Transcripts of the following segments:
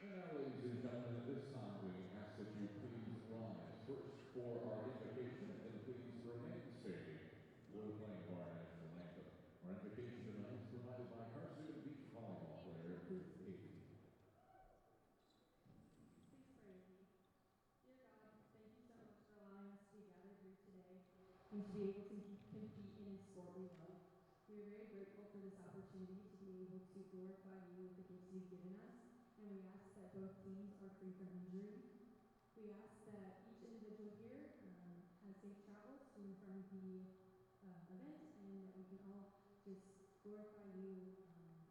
And now, ladies and gentlemen, at this time, we ask that you please rise first for our invocation, and then please remain standing for the playing of our national anthem. Our invocation tonight is provided by Carson Beach volleyball player Ruth Avery. Please pray with me. Dear God, thank you so much for allowing us to be gathered here today and to be able to compete in a sport we love. We are very grateful for this opportunity to be able to glorify you with the gifts you've given us, and we ask that both teams are free from injury. We ask that each individual here has safe travels to and from the event, and that we can all just glorify you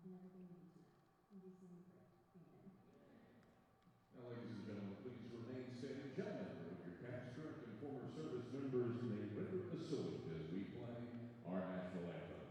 in everything we do tonight. In Jesus' name we pray. Amen. Now, ladies and gentlemen, please remain standing. Gentlemen, with your past, current, and former service members may render the salute as we play our national anthem.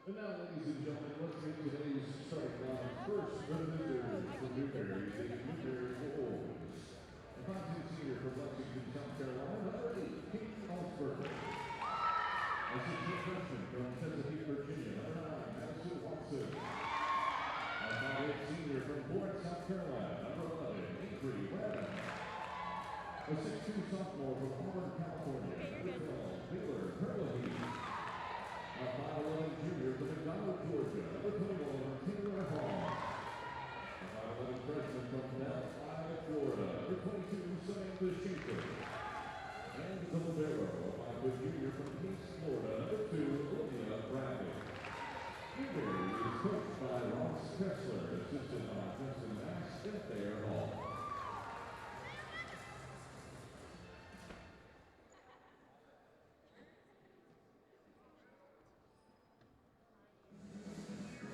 And now, ladies and gentlemen, let's make today's starting line first for the visitors from Newberry, the Newberry Wolves. A 5'10" senior from Lexington, South Carolina, number 8, Kate Osberger. A 6'4" freshman from Chesapeake, Virginia, number 9, Madison Watson. A 5'8" senior from Florence, South Carolina, number 11, Avery Webb. A 6'2" sophomore from Auburn, California, number 12, Taylor Curley. A 5'11" junior from McDonald, Georgia, number 21, Taylor Hall. A 5'11" freshman from Delhi, Florida, number 22, Samantha Schaefer. And the libero, a 5' junior from East Florida, number 2, Olivia Bradley. Newberry is coached by Ross Kessler, assisted by Justin Max and Thayer Hall.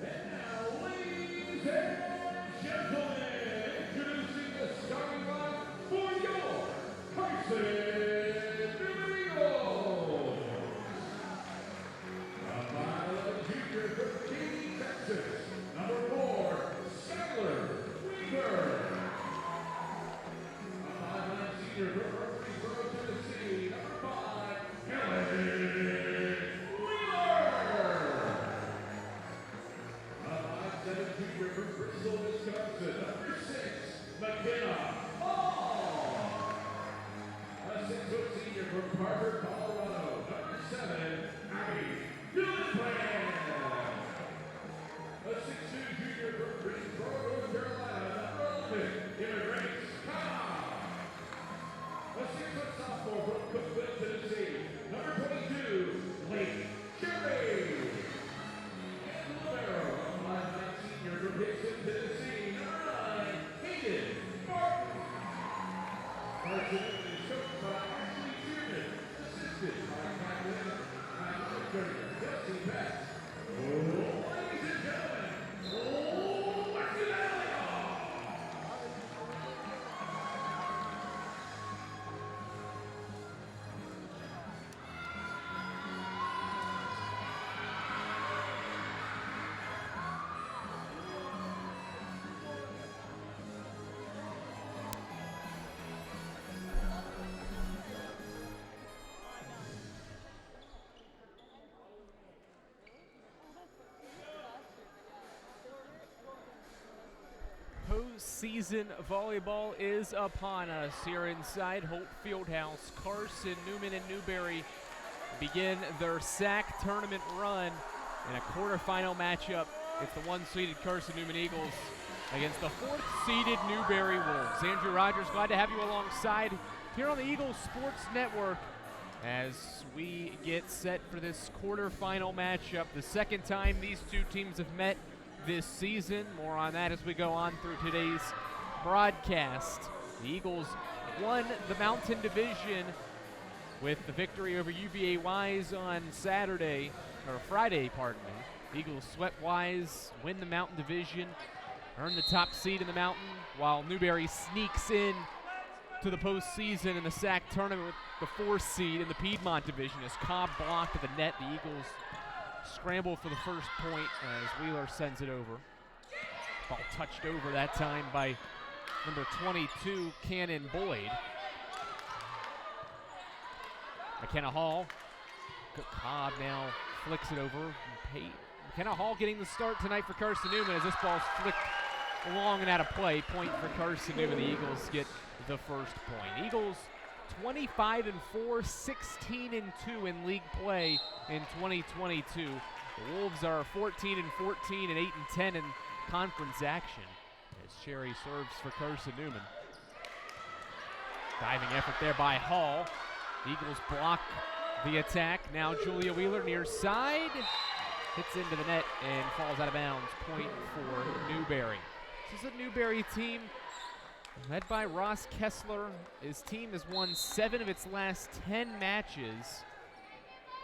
And now, ladies postseason volleyball is upon us here inside Holt Fieldhouse. Carson-Newman and Newberry begin their SAC tournament run in a quarterfinal matchup. It's the one-seeded Carson-Newman Eagles against the fourth-seeded Newberry Wolves. Andrew Rogers, glad to have you alongside here on the Eagles Sports Network as we get set for this quarterfinal matchup. The second time these two teams have met this season. More on that as we go on through today's broadcast. The Eagles won the Mountain Division with the victory over UVA Wise on Friday, pardon me. The Eagles swept Wise, win the Mountain Division, earn the top seed in the Mountain, while Newberry sneaks in to the postseason in the SAC tournament with the 4th seed in the Piedmont Division as Cobb blocked at the net. The Eagles scramble for the first point as Wheeler sends it over. Ball touched over that time by number 22, Cannon Boyd. McKenna Hall. Cobb now flicks it over. McKenna Hall getting the start tonight for Carson-Newman as this ball's flicked long and out of play. Point for Carson-Newman. The Eagles get the first point. Eagles 25-4, 16-2 in league play in 2022. The Wolves are 14-14 and 8-10 in conference action as Cherry serves for Carson-Newman. Diving effort there by Hall. The Eagles block the attack. Now Julia Wheeler near side. Hits into the net and falls out of bounds. Point for Newberry. This is a Newberry team led by Ross Kessler. His team has won 7 of its last 10 matches,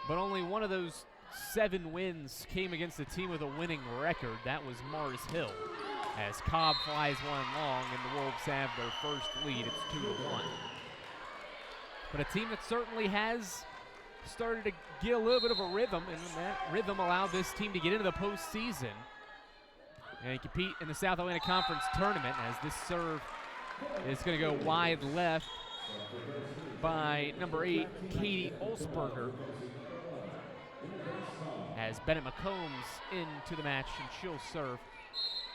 but only one of those 7 wins came against a team with a winning record. That was Mars Hill. As Cobb flies one long and the Wolves have their first lead. It's 2-1. But a team that certainly has started to get a little bit of a rhythm, and that rhythm allowed this team to get into the postseason and compete in the South Atlantic Conference tournament as this serve is going to go wide left by number 8, Katie Olsberger, as Bennett McCombs into the match, and she'll serve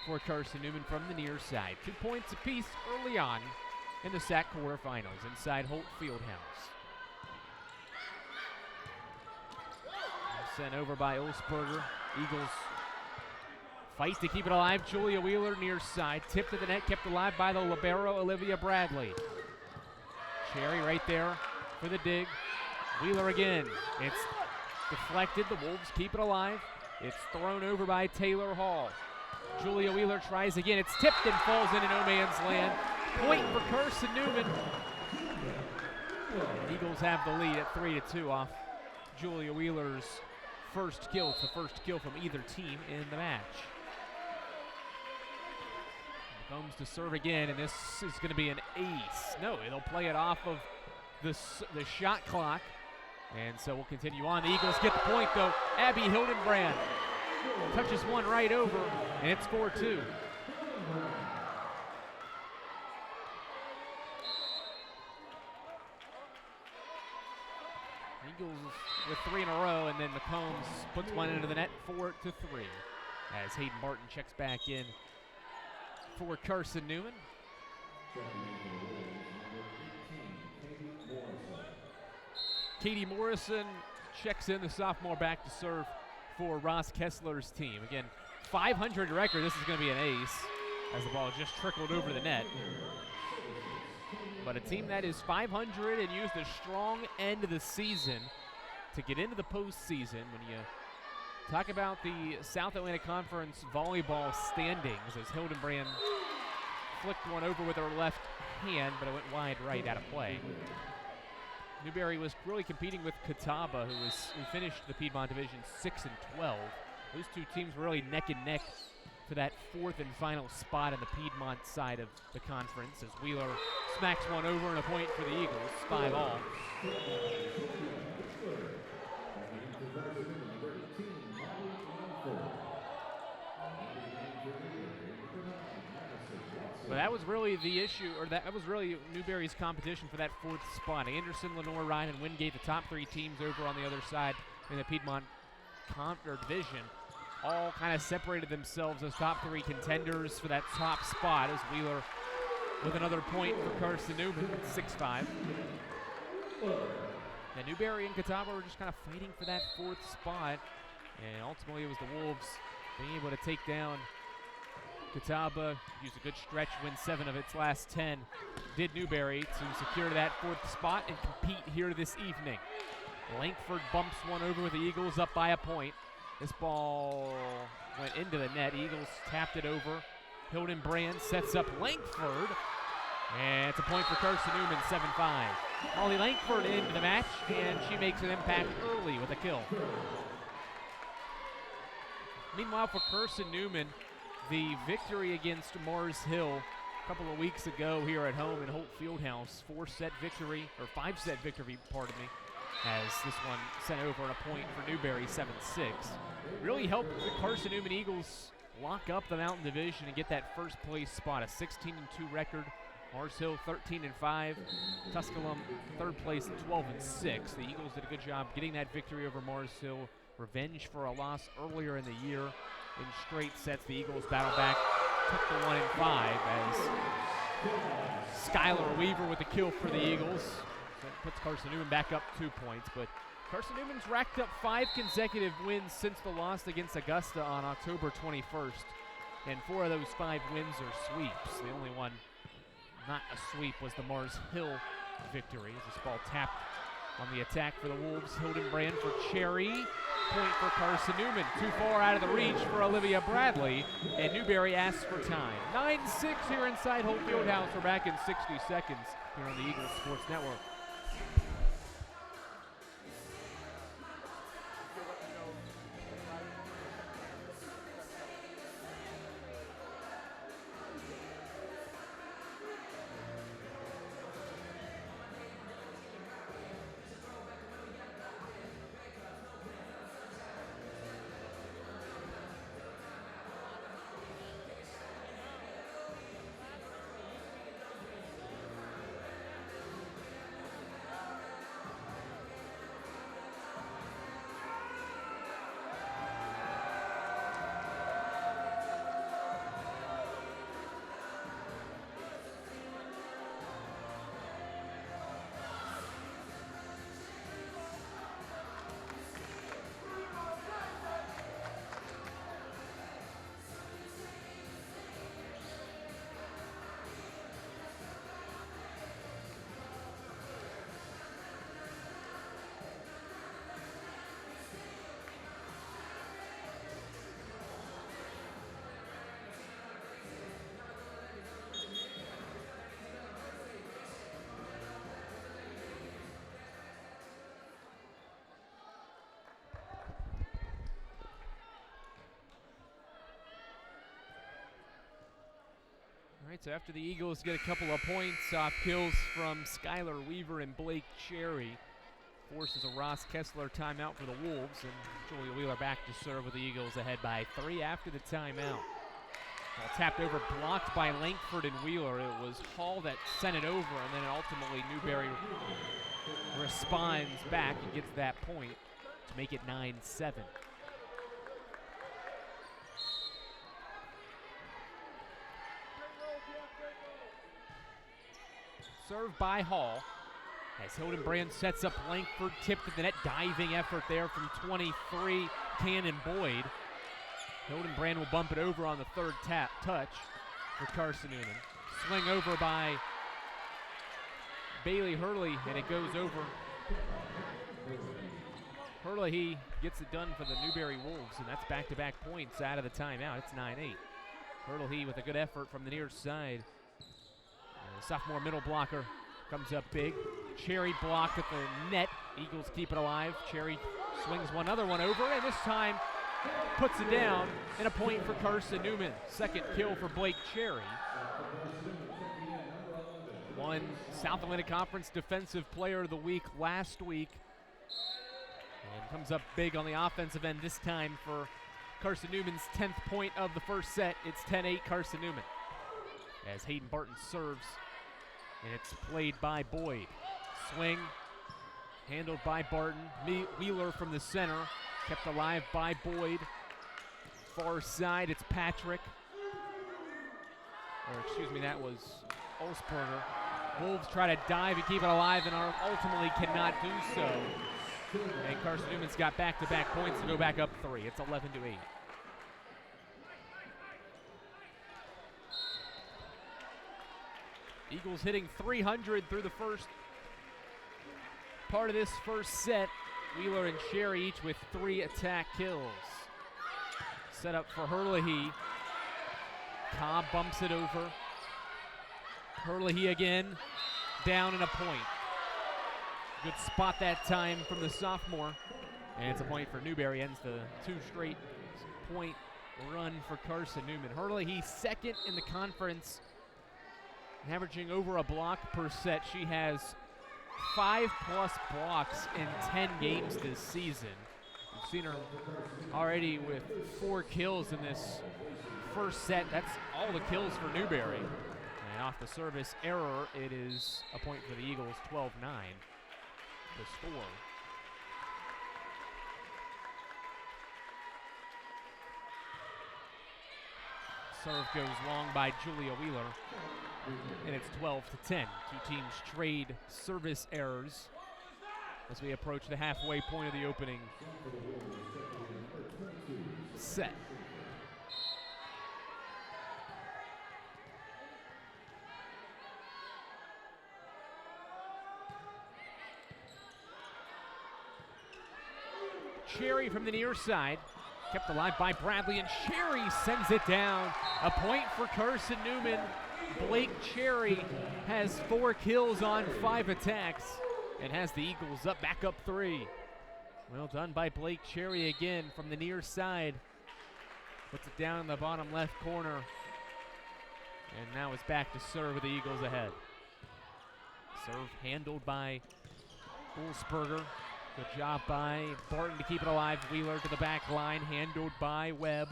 for Carson-Newman from the near side. 2 points apiece early on in the SAC quarterfinals inside Holt Fieldhouse. Sent over by Olsberger. Eagles fight to keep it alive. Julia Wheeler near side. Tipped to the net, kept alive by the libero, Olivia Bradley. Cherry right there for the dig. Wheeler again. It's deflected. The Wolves keep it alive. It's thrown over by Taylor Hall. Julia Wheeler tries again. It's tipped and falls into no man's land. Point for Carson-Newman. Eagles have the lead at 3-2 off Julia Wheeler's first kill. It's the first kill from either team in the match. Comes to serve again, and this is going to be an ace. No, they'll play it off of the shot clock, and so we'll continue on. The Eagles get the point, though. Abby Hildenbrand touches one right over, and it's 4-2. Eagles with 3 in a row, and then McCombs puts one into the net, 4-3. As Hayden Barton checks back in for Carson-Newman. Katie Morrison checks in, the sophomore, back to serve for Ross Kessler's team. Again, 500 record. This is going to be an ace as the ball just trickled over the net. But a team that is 500 and used a strong end of the season to get into the postseason. When you talk about the South Atlantic Conference volleyball standings, as Hildenbrand flicked one over with her left hand, but it went wide right out of play. Newberry was really competing with Catawba, who finished the Piedmont Division 6-12. Those two teams were really neck and neck for that 4th and final spot in the Piedmont side of the conference, as Wheeler smacks one over and a point for the Eagles, 5-all. But that was really the issue, or that was really Newberry's competition for that 4th spot. Anderson, Lenore, Ryan, and Wingate, the top 3 teams over on the other side in the Piedmont division. all kind of separated themselves as top 3 contenders for that top spot, as Wheeler with another point for Carson-Newman, 6-5. And Newberry and Catawba were just kind of fighting for that 4th spot, and ultimately it was the Wolves being able to take down Catawba, used a good stretch, win 7 of its last 10. Did Newberry to secure that 4th spot and compete here this evening. Langford bumps one over with the Eagles up by a point. This ball went into the net. Eagles tapped it over. Hildenbrand sets up Langford, and it's a point for Carson-Newman, 7-5. Molly Langford into the match, and she makes an impact early with a kill. Meanwhile, for Carson-Newman, the victory against Mars Hill a couple of weeks ago here at home in Holt Fieldhouse, 5-set victory, pardon me, as this one sent over a point for Newberry, 7-6. Really helped the Carson-Newman Eagles lock up the Mountain Division and get that 1st place spot, a 16-2 record. Mars Hill 13-5, Tusculum 3rd place at 12-6. The Eagles did a good job getting that victory over Mars Hill. Revenge for a loss earlier in the year. In straight sets, the Eagles battle back, took the 1-5 as Skylar Weaver with the kill for the Eagles. So that puts Carson-Newman back up 2 points, but Carson-Newman's racked up 5 consecutive wins since the loss against Augusta on October 21st, and 4 of those 5 wins are sweeps. The only one not a sweep was the Mars Hill victory, as this ball tapped on the attack for the Wolves. Hildenbrand for Cherry. Point for Carson-Newman. Too far out of the reach for Olivia Bradley, and Newberry asks for time. 9-6 here inside Holt Fieldhouse. We're back in 60 seconds here on the Eagles Sports Network. All right, so after the Eagles get a couple of points off kills from Skylar Weaver and Blake Cherry, forces a Ross Kessler timeout for the Wolves, and Julia Wheeler back to serve with the Eagles ahead by 3 after the timeout. Ball tapped over, blocked by Langford and Wheeler. It was Hall that sent it over, and then ultimately Newberry responds back and gets that point to make it 9-7. Served by Hall as Hildenbrand sets up Langford, tipped at the net, diving effort there from 23, Cannon Boyd. Hildenbrand will bump it over on the 3rd touch for Carson-Newman. Swing over by Bailey Hurley, and it goes over. Hurley, he gets it done for the Newberry Wolves, and that's back-to-back points out of the timeout. It's 9-8. Hurley with a good effort from the near side. Sophomore middle blocker comes up big. Cherry blocked at the net. Eagles keep it alive. Cherry swings other one over, and this time puts it down, and a point for Carson-Newman. 2nd kill for Blake Cherry. Won South Atlantic Conference Defensive Player of the Week last week. And comes up big on the offensive end this time for Carson-Newman's 10th point of the first set. It's 10-8 Carson-Newman. As Hayden Barton serves, and it's played by Boyd. Swing, handled by Barton. Wheeler from the center, kept alive by Boyd. far side, it's Patrick. Or excuse me, that was Olsberger. Wolves try to dive and keep it alive and ultimately cannot do so. And Carson-Newman's got back-to-back points to go back up 3. It's 11-8. Eagles hitting 300 through the first part of this first set. Wheeler and Cherry each with 3 attack kills. Set up for Herlihy. Cobb bumps it over. Herlihy again, down and a point. Good spot that time from the sophomore. And it's a point for Newberry, ends the 2 straight point run for Carson-Newman. Herlihy second in the conference, averaging over a block per set. She has 5+ blocks in 10 games this season. We've seen her already with 4 kills in this first set. That's all the kills for Newberry. And off the service error, it is a point for the Eagles, 12-9 the score. Serve goes long by Julia Wheeler, and it's 12-10. 2 teams trade service errors as we approach the halfway point of the opening set. Cherry from the near side, kept alive by Bradley, and Cherry sends it down. A point for Carson-Newman. Blake Cherry has 4 kills on 5 attacks and has the Eagles back up 3. Well done by Blake Cherry again from the near side. Puts it down in the bottom left corner. And now it's back to serve with the Eagles ahead. Serve handled by Ulsberger. Good job by Barton to keep it alive. Wheeler to the back line, handled by Webb.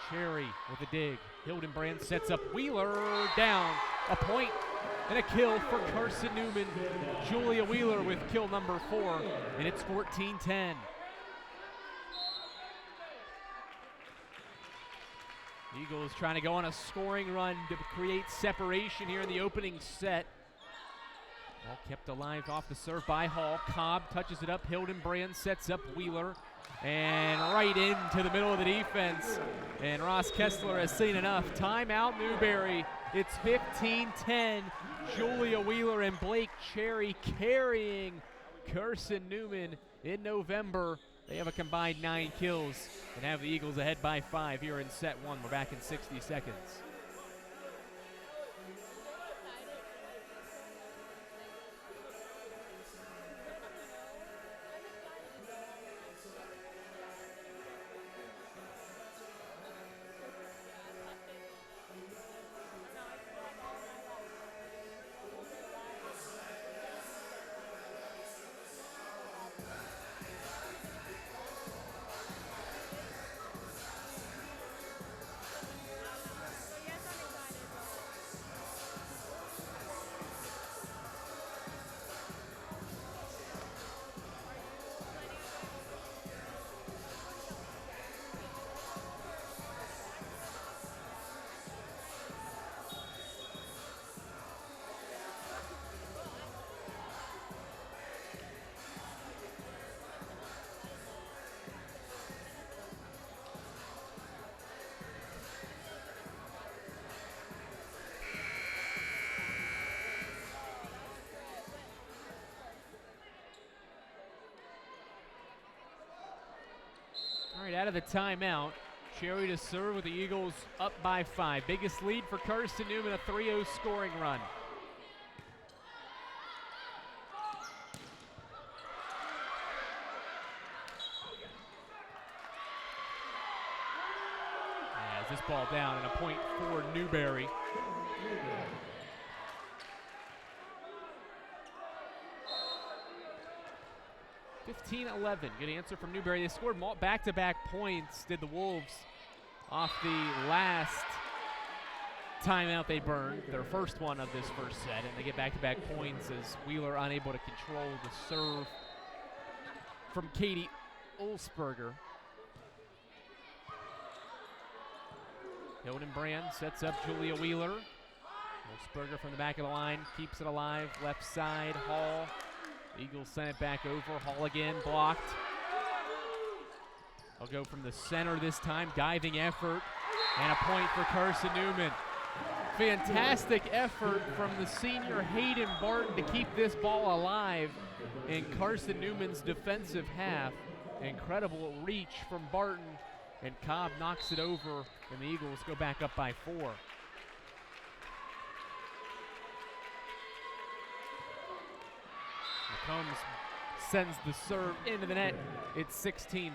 Cherry with a dig. Hildenbrand sets up Wheeler, down. A point and a kill for Carson-Newman. Julia Wheeler with kill number 4, and it's 14-10. Eagles trying to go on a scoring run to create separation here in the opening set. All kept alive off the serve by Hall. Cobb touches it up. Hildenbrand sets up Wheeler. And right into the middle of the defense. And Ross Kessler has seen enough. Timeout Newberry. It's 15-10. Julia Wheeler and Blake Cherry carrying Carson-Newman in November. They have a combined 9 kills and have the Eagles ahead by 5 here in set 1. We're back in 60 seconds. All right, out of the timeout, Cherry to serve with the Eagles up by 5. Biggest lead for Carson-Newman, a 3-0 scoring run. As this ball down and a point for Newberry. Good answer from Newberry. They scored back-to-back points, did the Wolves, off the last timeout they burned, their first one of this first set, and they get back-to-back points as Wheeler unable to control the serve from Katie Ulsberger. Hildenbrand sets up Julia Wheeler. Wolfsberger from the back of the line keeps it alive. Left side, Hall. Eagles send it back over. Hall again, blocked. I'll go from the center this time. Diving effort. And a point for Carson-Newman. Fantastic effort from the senior Hayden Barton to keep this ball alive in Carson-Newman's defensive half. Incredible reach from Barton. And Cobb knocks it over, and the Eagles go back up by 4. McCombs sends the serve into the net. It's 16-13.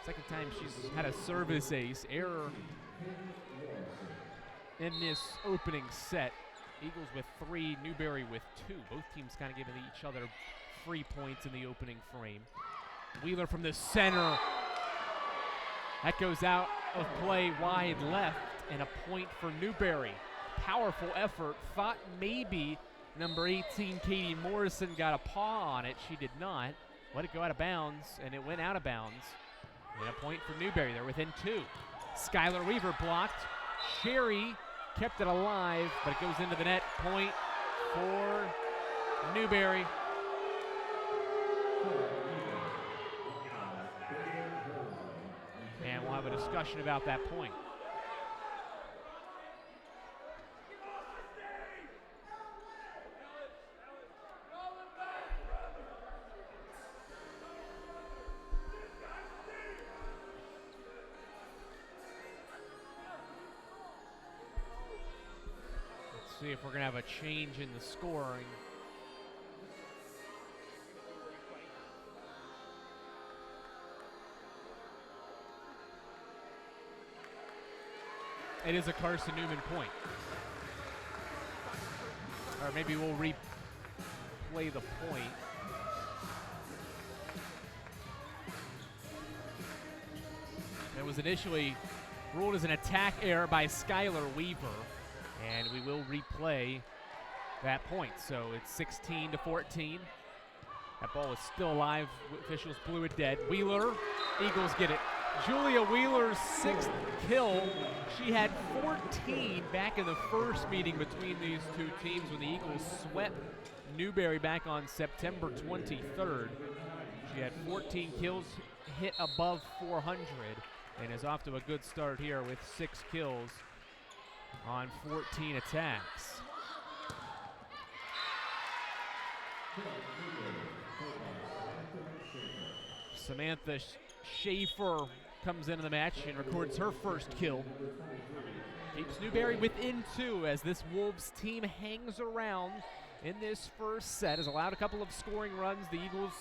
Second time she's had a service ace. Error in this opening set. Eagles with 3, Newberry with 2. Both teams kind of giving each other free points in the opening frame. Wheeler from the center. That goes out of play wide left, and a point for Newberry. Powerful effort. Thought maybe number 18, Katie Morrison, got a paw on it. She did not. Let it go out of bounds, and it went out of bounds. And a point for Newberry. They're within 2. Skylar Weaver blocked. Sherry kept it alive, but it goes into the net. Point for Newberry. And we'll have a discussion about that point. Let's see if we're going to have a change in the scoring. It is a Carson-Newman point. Or maybe we'll replay the point. It was initially ruled as an attack error by Skylar Weaver, and we will replay that point. So it's 16-14. That ball is still alive. Officials blew it dead. Wheeler, Eagles get it. Julia Wheeler's 6th kill. She had 14 back in the first meeting between these two teams when the Eagles swept Newberry back on September 23rd. She had 14 kills, hit above 400, and is off to a good start here with 6 kills on 14 attacks. Samantha Schaefer comes into the match and records her first kill. Keeps Newberry within 2 as this Wolves team hangs around in this first set. Has allowed a couple of scoring runs. The Eagles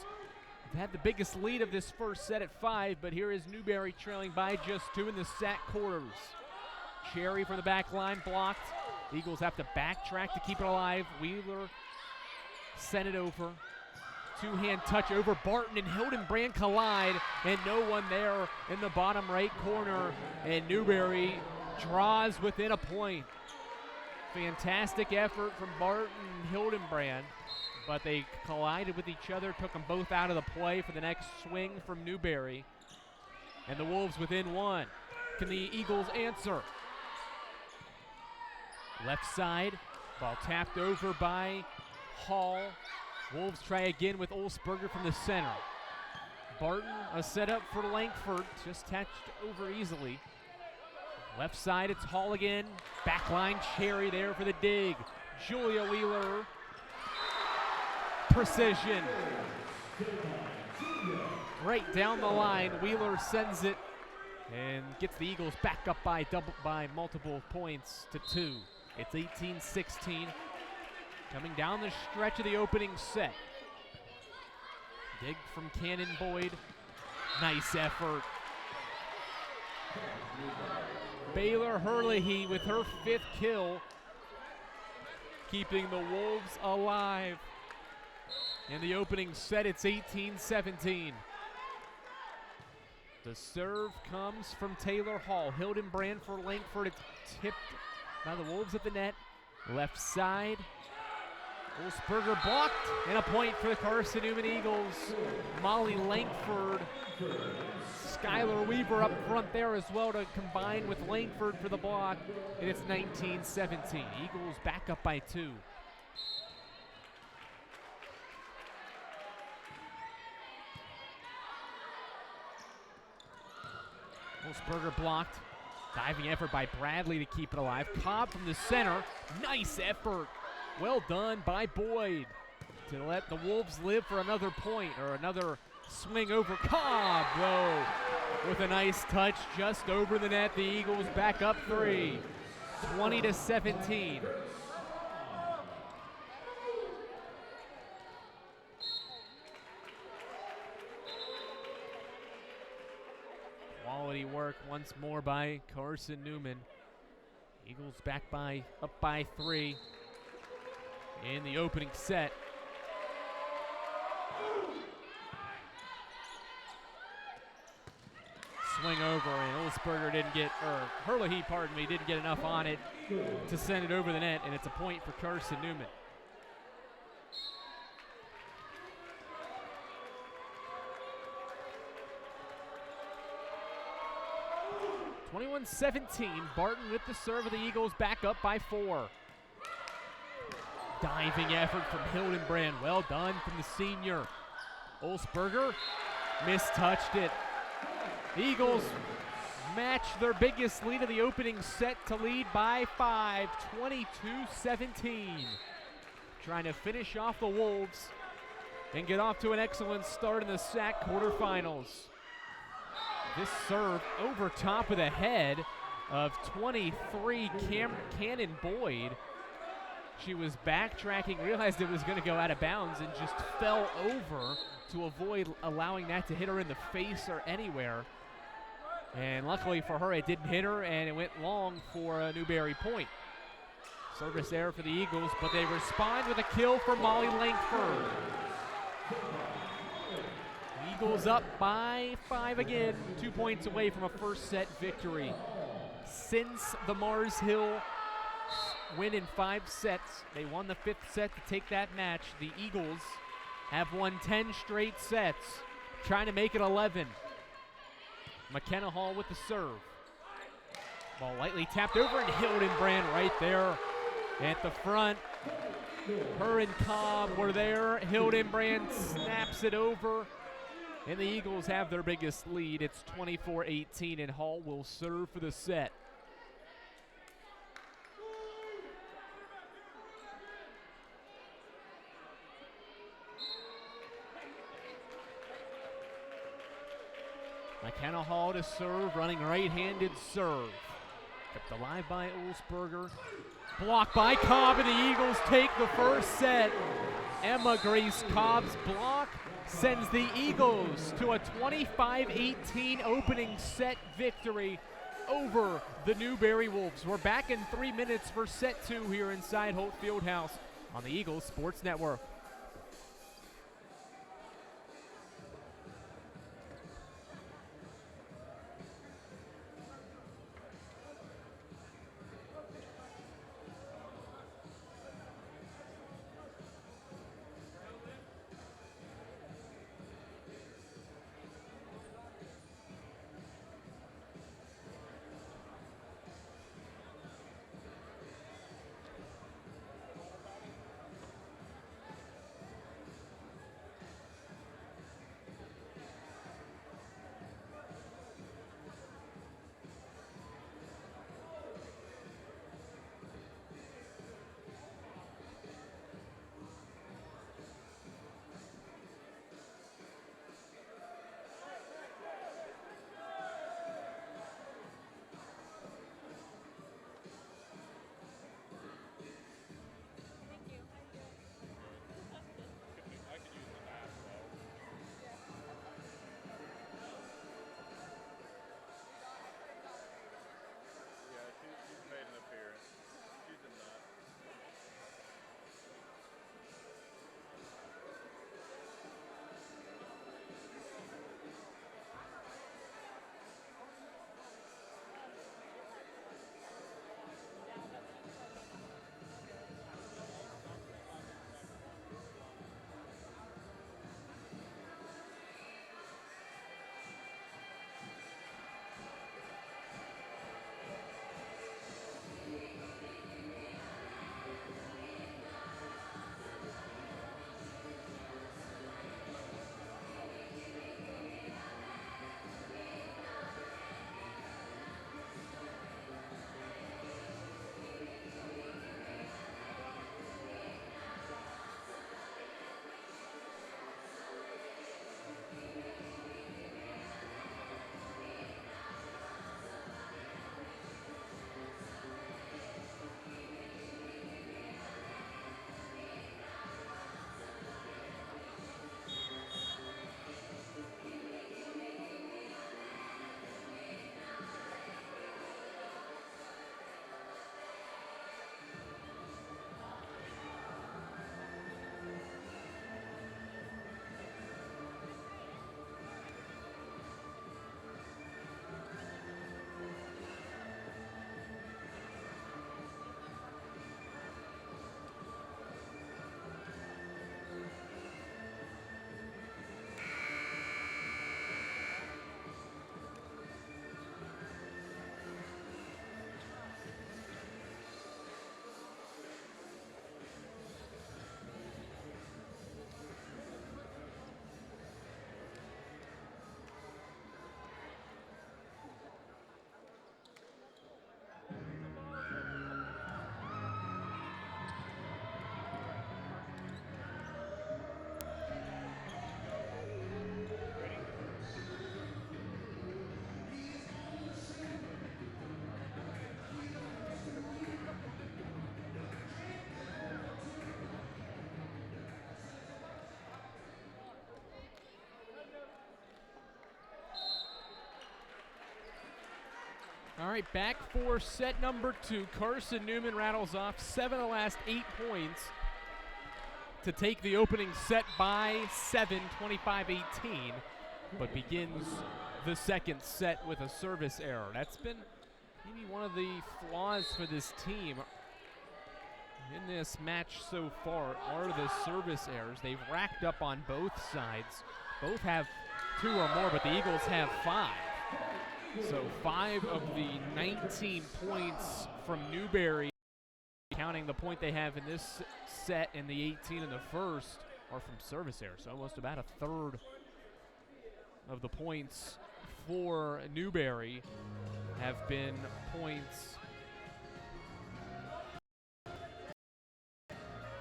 have had the biggest lead of this first set at 5, but here is Newberry trailing by just 2 in the sack quarters. Cherry from the back line blocked. The Eagles have to backtrack to keep it alive. Wheeler sent it over. Two-hand touch over Barton and Hildenbrand collide, and no one there in the bottom right corner, and Newberry draws within a point. Fantastic effort from Barton and Hildenbrand, but they collided with each other, took them both out of the play for the next swing from Newberry, and the Wolves within 1. Can the Eagles answer? Left side, ball tapped over by Hall. Wolves try again with Olsberger from the center. Barton, a setup for Langford, just touched over easily. Left side, it's Hall again. Backline, Cherry there for the dig. Julia Wheeler, precision. Right down the line, Wheeler sends it and gets the Eagles back up by multiple points to 2. It's 18-16. Coming down the stretch of the opening set. Dig from Cannon Boyd. Nice effort. Baylor Herlihy with her 5th kill, keeping the Wolves alive. In the opening set, it's 18-17. The serve comes from Taylor Hall. Hildenbrand for Langford. It's tipped by the Wolves at the net. Left side. Wolfsberger blocked, and a point for the Carson-Newman Eagles. Molly Langford, Skylar Weaver up front there as well to combine with Langford for the block, and it's 19-17. Eagles back up by 2. Wolfsberger blocked. Diving effort by Bradley to keep it alive. Cobb from the center. Nice effort. Well done by Boyd to let the Wolves live for another point or another swing over Cobb, though, with a nice touch just over the net. The Eagles back up 3, 20-17. Quality work once more by Carson-Newman. Eagles up by 3 in the opening set. Swing over, and Olsberger Herlihy, didn't get enough on it to send it over the net, and it's a point for Carson-Newman. 21-17, Barton with the serve of the Eagles back up by 4. Diving effort from Hildenbrand, well done from the senior. Olsberger mistouched it. The Eagles match their biggest lead of the opening set to lead by 5, 22-17. Trying to finish off the Wolves and get off to an excellent start in the SAC quarterfinals. This serve over top of the head of 23 Cannon Boyd. She was backtracking, realized it was going to go out of bounds, and just fell over to avoid allowing that to hit her in the face or anywhere. And luckily for her, it didn't hit her, and it went long for a Newberry point. Service error for the Eagles, but they respond with a kill for Molly Langford. Eagles up by 5 again, 2 points away from a first set victory. Since the Mars Hill win in 5 sets, they won the 5th set to take that match. The Eagles have won 10 straight sets, trying to make it 11. McKenna Hall with the serve. Ball lightly tapped over, and Hildenbrand right there at the front. Her and Cobb were there. Hildenbrand snaps it over, and the Eagles have their biggest lead. It's 24-18, and Hall will serve for the set. McKenna Hall to serve, running right-handed serve. Kept alive by Olsberger. Blocked by Cobb, and the Eagles take the first set. Emma Grace Cobb's block sends the Eagles to a 25-18 opening set victory over the Newberry Wolves. We're back in 3 minutes for set 2 here inside Holt Fieldhouse on the Eagles Sports Network. All right, back for set number 2. Carson-Newman rattles off 7 of the last 8 points to take the opening set by 7, 25-18, but begins the second set with a service error. That's been maybe one of the flaws for this team in this match so far are the service errors. They've racked up on both sides. Both have 2 or more, but the Eagles have 5. So 5 of the 19 points from Newberry, counting the point they have in this set and the 18 in the first, are from service errors. So almost about a third of the points for Newberry have been points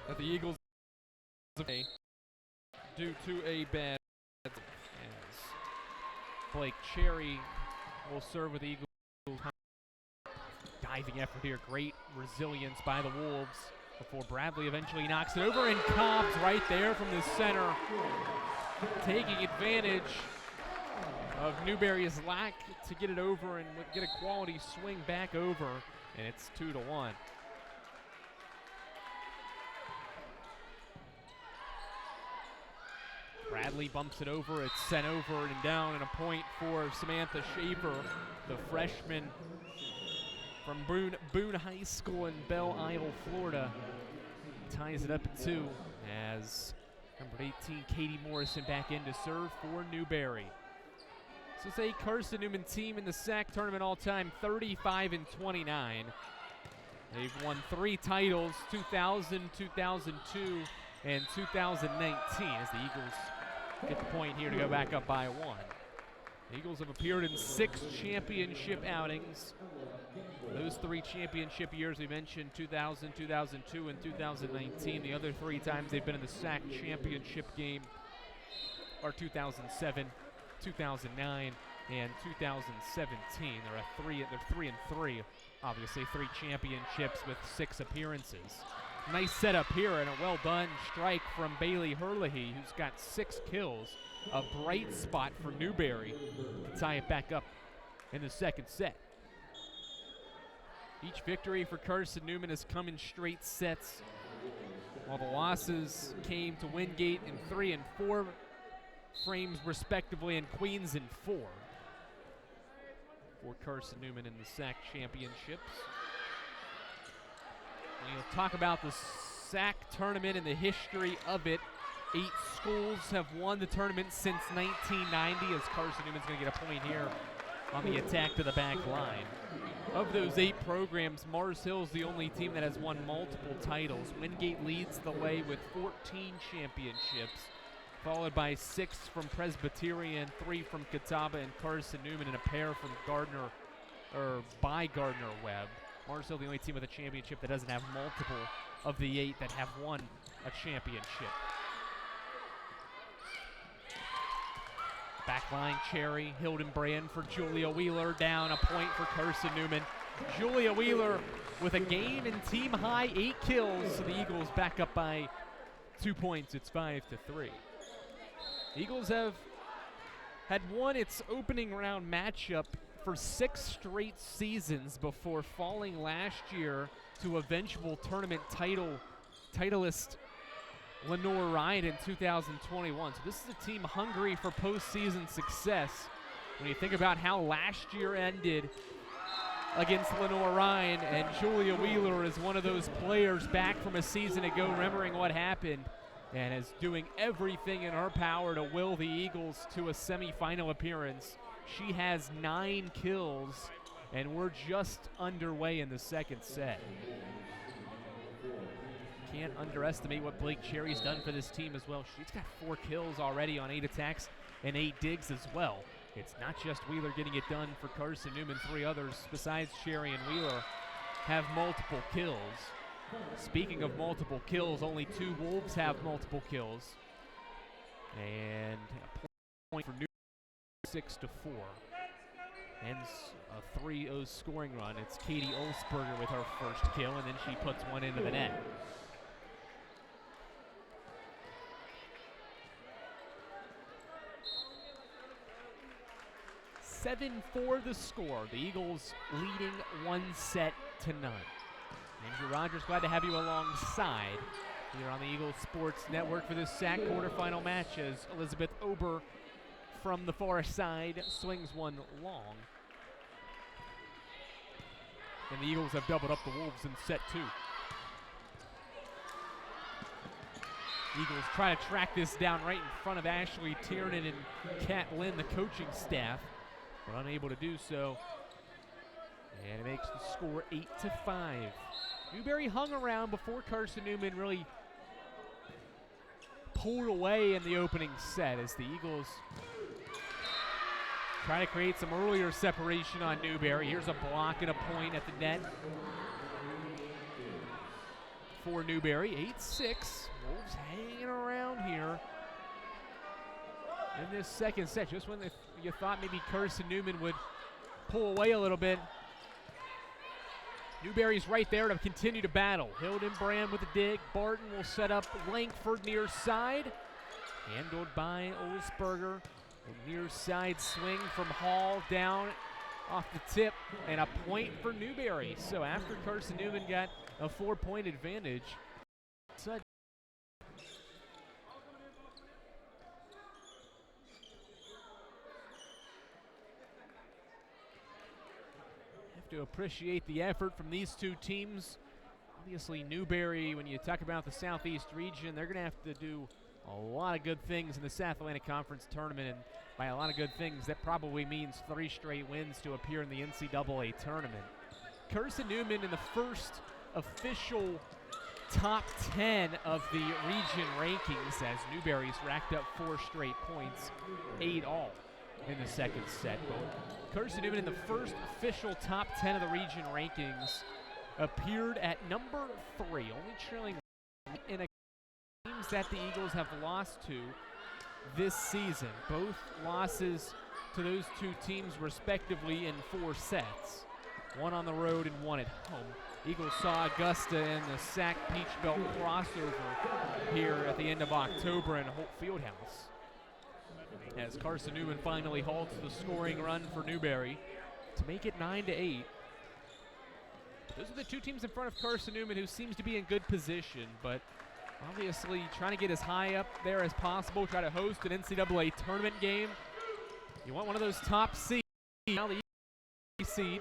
that the Eagles due to a bad as Blake Cherry will serve with the Eagles. Diving effort here, great resilience by the Wolves before Bradley eventually knocks it over, and Cobbs right there from the center, taking advantage of Newberry's lack to get it over and get a quality swing back over, and it's 2-1. Bradley bumps it over, it's sent over and down, and a point for Samantha Schaefer, the freshman from Boone High School in Belle Isle, Florida. Ties it up at 2 as number 18, Katie Morrison, back in to serve for Newberry. So it's a Carson-Newman team in the SAC tournament all-time 35-29. They've won 3 titles, 2000, 2002, and 2019, as the Eagles get the point here to go back up by 1. The Eagles have appeared in 6 championship outings. Those 3 championship years we mentioned, 2000, 2002, and 2019. The other 3 times they've been in the SAC championship game are 2007, 2009, and 2017. They're 3-3, obviously 3 championships with 6 appearances. Nice setup here and a well-done strike from Bailey Herlihy, who's got 6 kills. A bright spot for Newberry to tie it back up in the second set. Each victory for Carson-Newman has come in straight sets, while the losses came to Wingate in 3 and 4 frames respectively, and Queens in 4 for Carson-Newman in the SAC championships. We'll talk about the SAC tournament and the history of it. 8 schools have won the tournament since 1990, as Carson-Newman's going to get a point here on the attack to the back line. Of those 8 programs, Mars Hill's the only team that has won multiple titles. Wingate leads the way with 14 championships, followed by 6 from Presbyterian, 3 from Catawba and Carson-Newman, and a pair from Gardner-Webb. Mars Hill the only team with a championship that doesn't have multiple of the 8 that have won a championship. Backline, Cherry, Hildenbrand for Julia Wheeler, down a point for Carson-Newman. Julia Wheeler with a game and team high 8 kills, so the Eagles back up by 2 points. It's 5-3. The Eagles have had won its opening round matchup for 6 straight seasons before falling last year to eventual tournament titleist Lenore Ryan in 2021. So this is a team hungry for postseason success. When you think about how last year ended against Lenore Ryan, and Julia Wheeler is one of those players back from a season ago remembering what happened and is doing everything in her power to will the Eagles to a semifinal appearance. She has 9 kills, and we're just underway in the second set. Can't underestimate what Blake Cherry's done for this team as well. She's got 4 kills already on 8 attacks and 8 digs as well. It's not just Wheeler getting it done for Carson-Newman. 3 others besides Cherry and Wheeler have multiple kills. Speaking of multiple kills, only 2 Wolves have multiple kills. And a point for Newberry, 6-4. Ends a 3-0 scoring run. It's Katie Olsberger with her first kill, and then she puts one into the net. 7-4 the score. The Eagles leading 1-0. Andrew Rogers, glad to have you alongside here on the Eagles Sports Network for this SAC quarterfinal match as Elizabeth Ober from the far side swings one long. And the Eagles have doubled up the Wolves in set 2. Eagles try to track this down right in front of Ashley Tiernan and Kat Lynn, the coaching staff, but unable to do so. And it makes the score 8-5. Newberry hung around before Carson-Newman really pulled away in the opening set as the Eagles try to create some earlier separation on Newberry. Here's a block and a point at the net for Newberry. 8-6. Wolves hanging around here in this second set. Just when you thought maybe Carson-Newman would pull away a little bit, Newberry's right there to continue to battle. Hildenbrand with a dig. Barton will set up Langford near side. Handled by Olsberger. A near side swing from Hall down off the tip, and a point for Newberry. So after Carson-Newman got a 4-point advantage, to appreciate the effort from these two teams. Obviously, Newberry, when you talk about the Southeast region, they're going to have to do a lot of good things in the South Atlantic Conference tournament, and by a lot of good things, that probably means 3 straight wins to appear in the NCAA tournament. Carson-Newman in the first official top 10 of the region rankings as Newberry's racked up 4 straight points, 8 all in the second set. Carson-Newman in the first official top 10 of the region rankings appeared at number 3, only trailing in a games that the Eagles have lost to this season. Both losses to those two teams respectively in 4 sets, 1 on the road and 1 at home. Eagles saw Augusta in the SAC Peach Belt crossover here at the end of October in Holt Fieldhouse, as Carson-Newman finally halts the scoring run for Newberry to make it 9-8. Those are the two teams in front of Carson-Newman who seems to be in good position, but obviously trying to get as high up there as possible, try to host an NCAA tournament game. You want one of those top seeds, now the seed,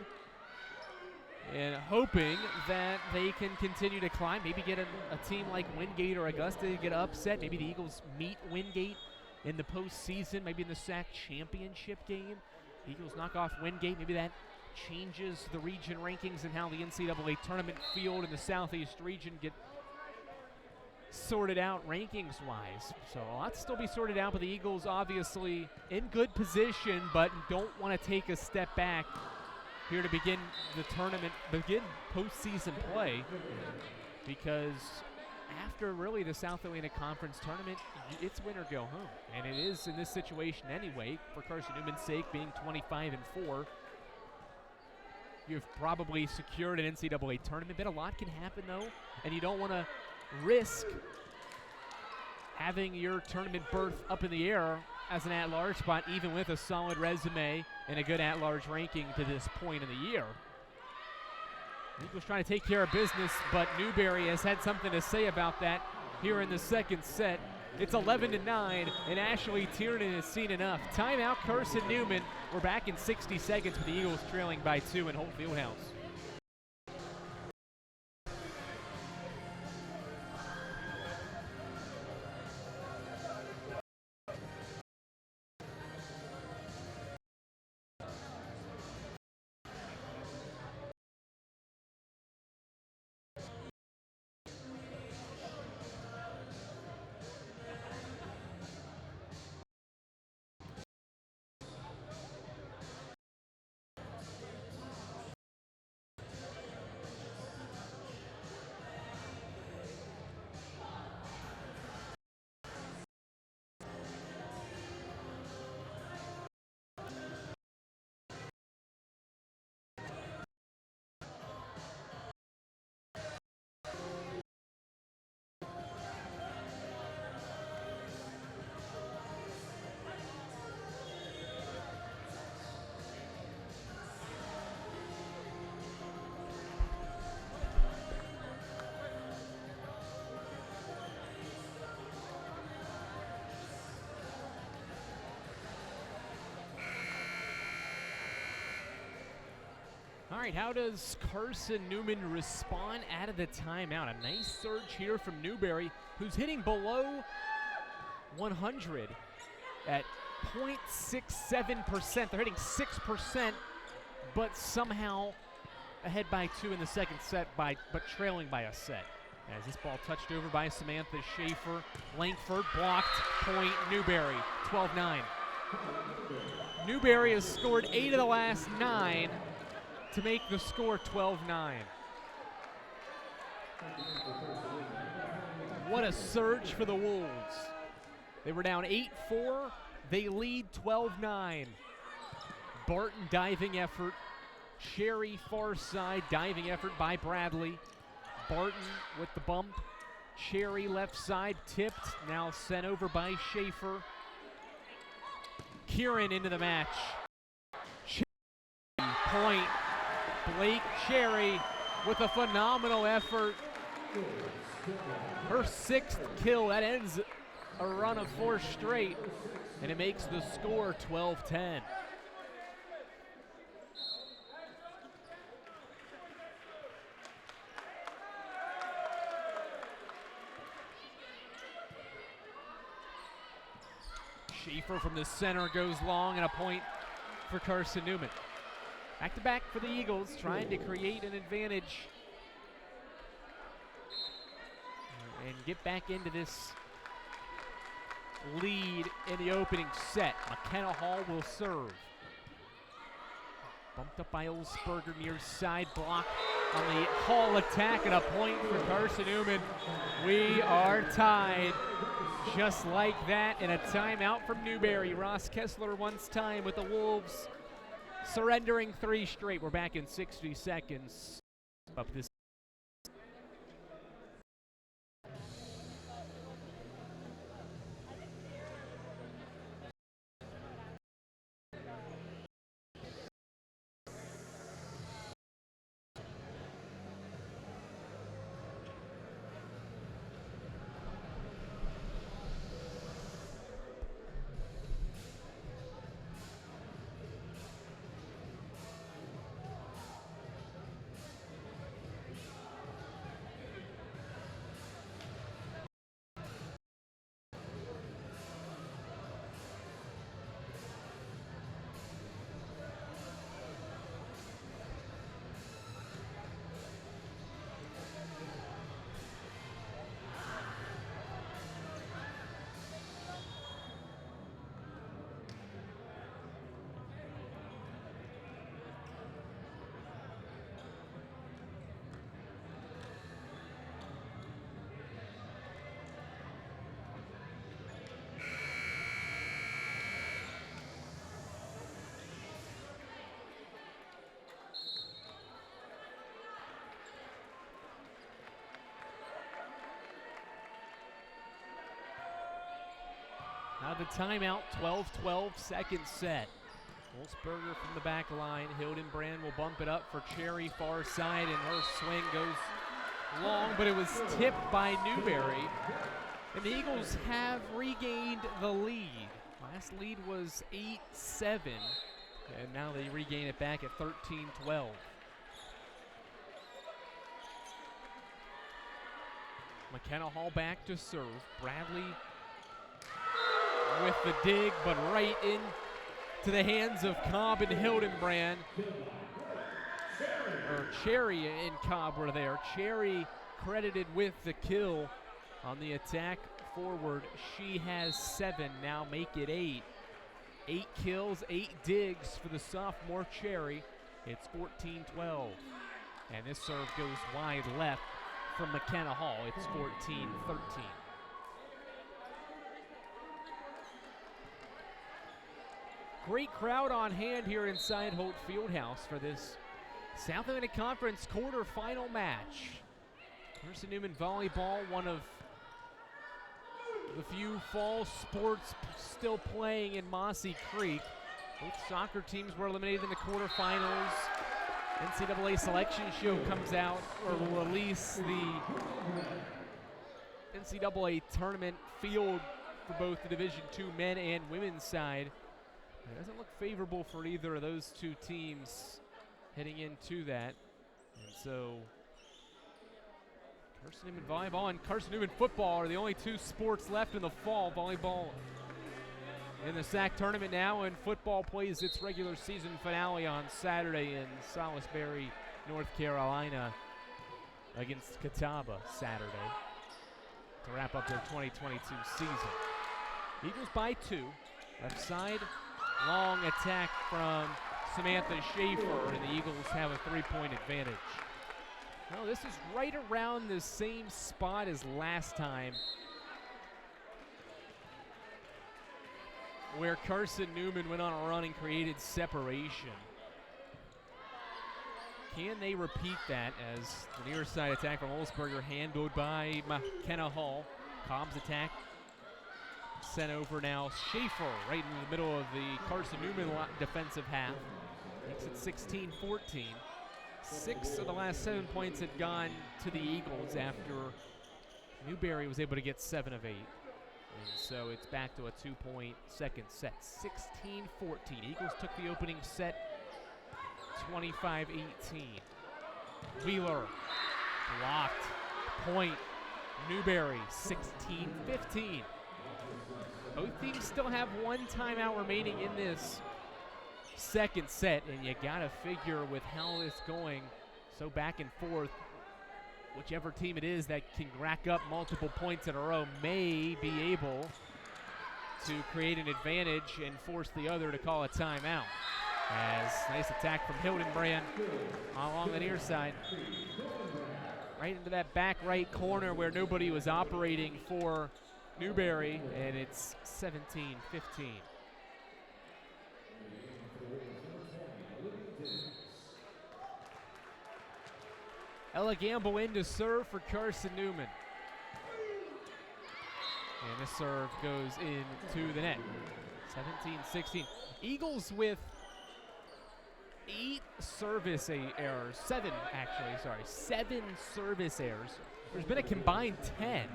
and hoping that they can continue to climb, maybe get a team like Wingate or Augusta to get upset. Maybe the Eagles meet Wingate in the postseason, maybe in the SAC championship game. The Eagles knock off Wingate. Maybe that changes the region rankings and how the NCAA tournament field in the Southeast region get sorted out rankings-wise. So a lot to still be sorted out, but the Eagles obviously in good position, but don't want to take a step back here to begin the tournament, begin postseason play, because after really the South Atlantic Conference tournament, it's win or go home. And it is in this situation anyway, for Carson-Newman's sake, being 25-4. You've probably secured an NCAA tournament, but a lot can happen though, and you don't want to risk having your tournament berth up in the air as an at-large spot, even with a solid resume and a good at-large ranking to this point in the year. The Eagles trying to take care of business, but Newberry has had something to say about that here in the second set. It's 11-9, and Ashley Tiernan has seen enough. Timeout, Carson-Newman. We're back in 60 seconds with the Eagles trailing by 2 in Holt Fieldhouse. All right, how does Carson-Newman respond out of the timeout? A nice surge here from Newberry, who's hitting below 100 at 0.67%. They're hitting 6%, but somehow ahead by 2 in the second set, but trailing by a set. As this ball touched over by Samantha Schaefer. Langford blocked, point Newberry, 12-9. Newberry has scored 8 of the last 9 to make the score 12-9. What a surge for the Wolves. They were down 8-4, they lead 12-9. Barton diving effort. Cherry far side diving effort by Bradley. Barton with the bump. Cherry left side tipped, now sent over by Schaefer. Kieran into the match. Cherry, point. Blake Cherry with a phenomenal effort. Her 6th kill, that ends a run of 4 straight, and it makes the score 12-10. Schaefer from the center goes long, and a point for Carson-Newman. Back to back for the Eagles, trying to create an advantage and get back into this lead in the opening set. McKenna Hall will serve. Bumped up by Olsberger near side block on the Hall attack, and a point for Carson-Newman. We are tied. Just like that, and a timeout from Newberry. Ross Kessler wants time with the Wolves surrendering 3 straight. We're back in 60 seconds. Up this. Now the timeout, 12-12, second set. Wolfsberger from the back line. Hildenbrand will bump it up for Cherry far side, and her swing goes long, but it was tipped by Newberry. And the Eagles have regained the lead. Last lead was 8-7, and now they regain it back at 13-12. McKenna Hall back to serve. Bradley with the dig, but right into the hands of Cobb and Hildenbrand. Or Cherry and Cobb were there. Cherry credited with the kill on the attack forward. She has 7, now make it 8. 8 kills, 8 digs for the sophomore Cherry. It's 14-12. And this serve goes wide left from McKenna Hall. It's 14-13. Great crowd on hand here inside Holt Fieldhouse for this South Atlantic Conference quarterfinal match. Carson-Newman Volleyball, one of the few fall sports still playing in Mossy Creek. Both soccer teams were eliminated in the quarterfinals. NCAA selection show comes out, or will release the NCAA tournament field for both the Division II men and women's side. It doesn't look favorable for either of those two teams heading into that. And so Carson-Newman volleyball and Carson-Newman football are the only two sports left in the fall. Volleyball in the SAC tournament now, and football plays its regular season finale on Saturday in Salisbury, North Carolina against Catawba Saturday to wrap up their 2022 season. Eagles by 2. Left side, long attack from Samantha Schaefer, and the Eagles have a 3-point advantage. Well, this is right around the same spot as last time, where Carson-Newman went on a run and created separation. Can they repeat that as the near side attack from Olsberger handled by McKenna Hall? Cobb's attack sent over now. Schaefer right in the middle of the Carson-Newman defensive half. Makes it 16-14. 6 of the last 7 points had gone to the Eagles after Newberry was able to get 7 of 8. And so it's back to a 2-point second set. 16-14. Eagles took the opening set 25-18. Wheeler blocked. Point. Newberry 16-15. Both teams still have 1 timeout remaining in this second set, and you gotta figure with how it's going so back and forth, whichever team it is that can rack up multiple points in a row may be able to create an advantage and force the other to call a timeout. As nice attack from Hildenbrand along the near side. Right into that back right corner where nobody was operating for Newberry, and it's 17-15. Ella Gamble in to serve for Carson-Newman. And this serve goes into the net. 17-16. Eagles with 8 service errors. 7 service errors. There's been a combined 10.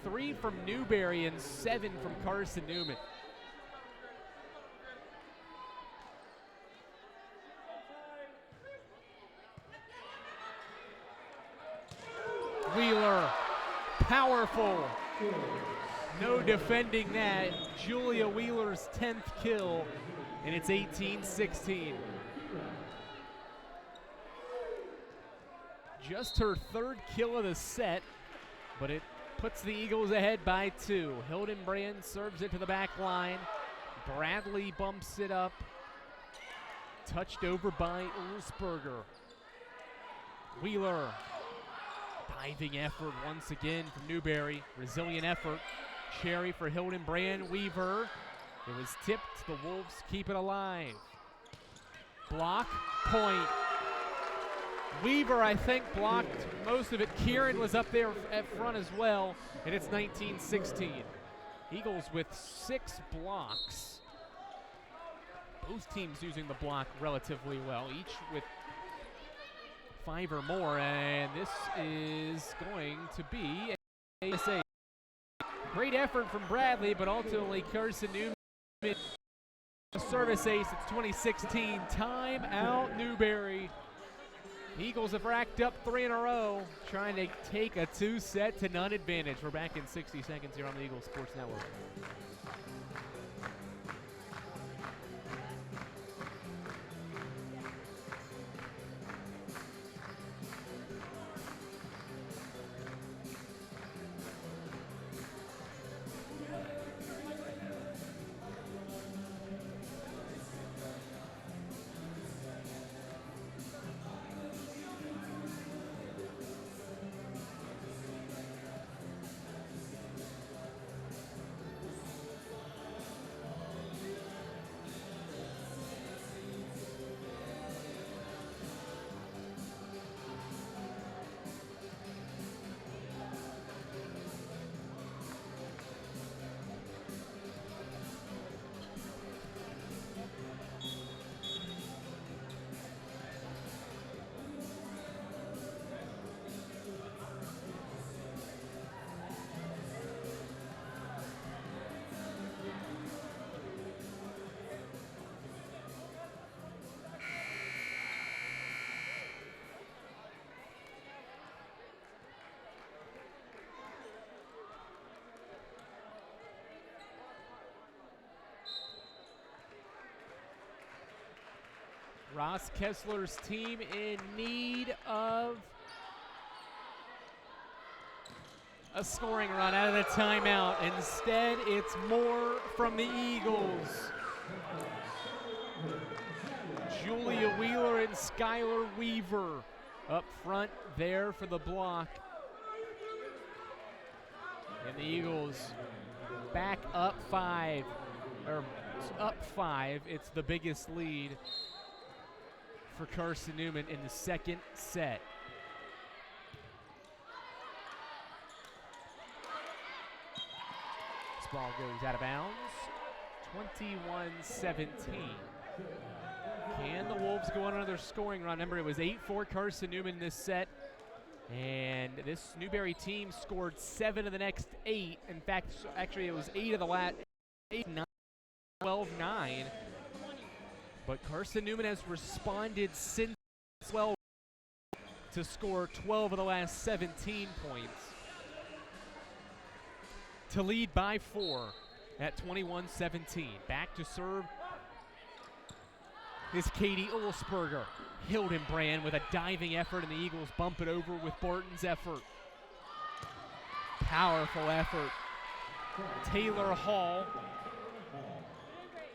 3 from Newberry and 7 from Carson-Newman. Wheeler, powerful. No defending that. Julia Wheeler's 10th kill, and it's 18-16. Just her 3rd kill of the set, but it puts the Eagles ahead by 2. Hildenbrand serves it to the back line. Bradley bumps it up. Touched over by Ulsberger. Wheeler. Diving effort once again from Newberry. Resilient effort. Cherry for Hildenbrand. Weaver. It was tipped. The Wolves keep it alive. Block. Point. Weaver, I think, blocked most of it. Kieran was up there at front as well, and it's 19-16. Eagles with 6 blocks. Both teams using the block relatively well, each with 5 or more, and this is going to be a save. Great effort from Bradley, but ultimately Carson-Newman a service ace. It's 2016. Timeout Newberry. Eagles have racked up 3 in a row, trying to take a 2-set-to-none advantage. We're back in 60 seconds here on the Eagles Sports Network. Ross Kessler's team in need of a scoring run out of the timeout. Instead, it's more from the Eagles. Julia Wheeler and Skylar Weaver up front there for the block. And the Eagles back up 5, or up 5. It's the biggest lead for Carson-Newman in the second set. This ball goes out of bounds. 21-17. Can the Wolves go on another scoring run? Remember, it was 8-4 Carson-Newman this set. And this Newberry team scored 7 of the next 8. In fact, actually, it was 8 of the last 8, 9, 12, 9. But Carson-Newman has responded since 12 to score 12 of the last 17 points to lead by 4 at 21-17. Back to serve is Katie Ulsberger. Hildenbrand with a diving effort, and the Eagles bump it over with Barton's effort. Powerful effort. Taylor Hall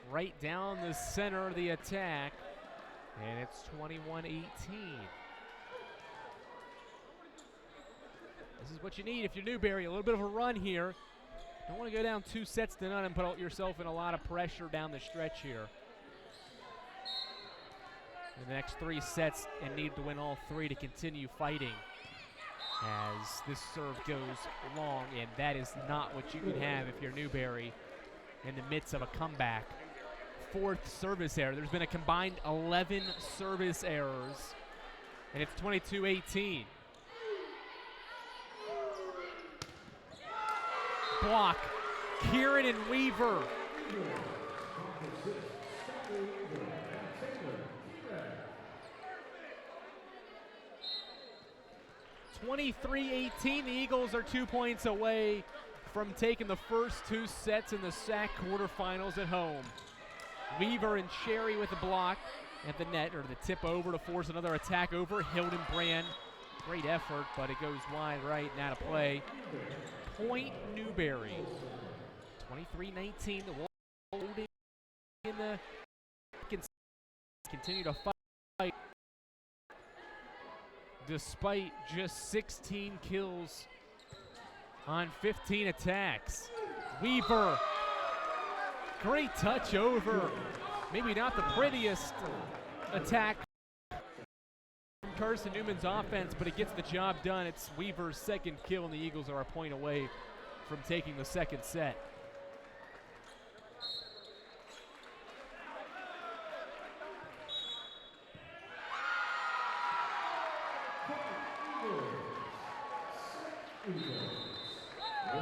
right down the center of the attack, and it's 21-18. This is what you need if you're Newberry, a little bit of a run here. Don't want to go down 2-0 and put yourself in a lot of pressure down the stretch here. In the next 3 sets, and need to win all 3 to continue fighting as this serve goes long, and that is not what you can have if you're Newberry in the midst of a comeback. 4th service error. There's been a combined 11 service errors, and it's 22-18. Block. Kieran and Weaver. 23-18, the Eagles are 2 points away from taking the first 2 sets in the SAC quarterfinals at home. Weaver and Sherry with the block at the net, or the tip over to force another attack over. Hildenbrand, great effort, but it goes wide right and out of play. Point Newberry, 23-19, the Wolves holding in the continue to fight. Despite just 16 kills on 15 attacks. Weaver, great touch over. Maybe not the prettiest attack from Carson-Newman's offense, but it gets the job done. It's Weaver's second kill, and the Eagles are a point away from taking the second set.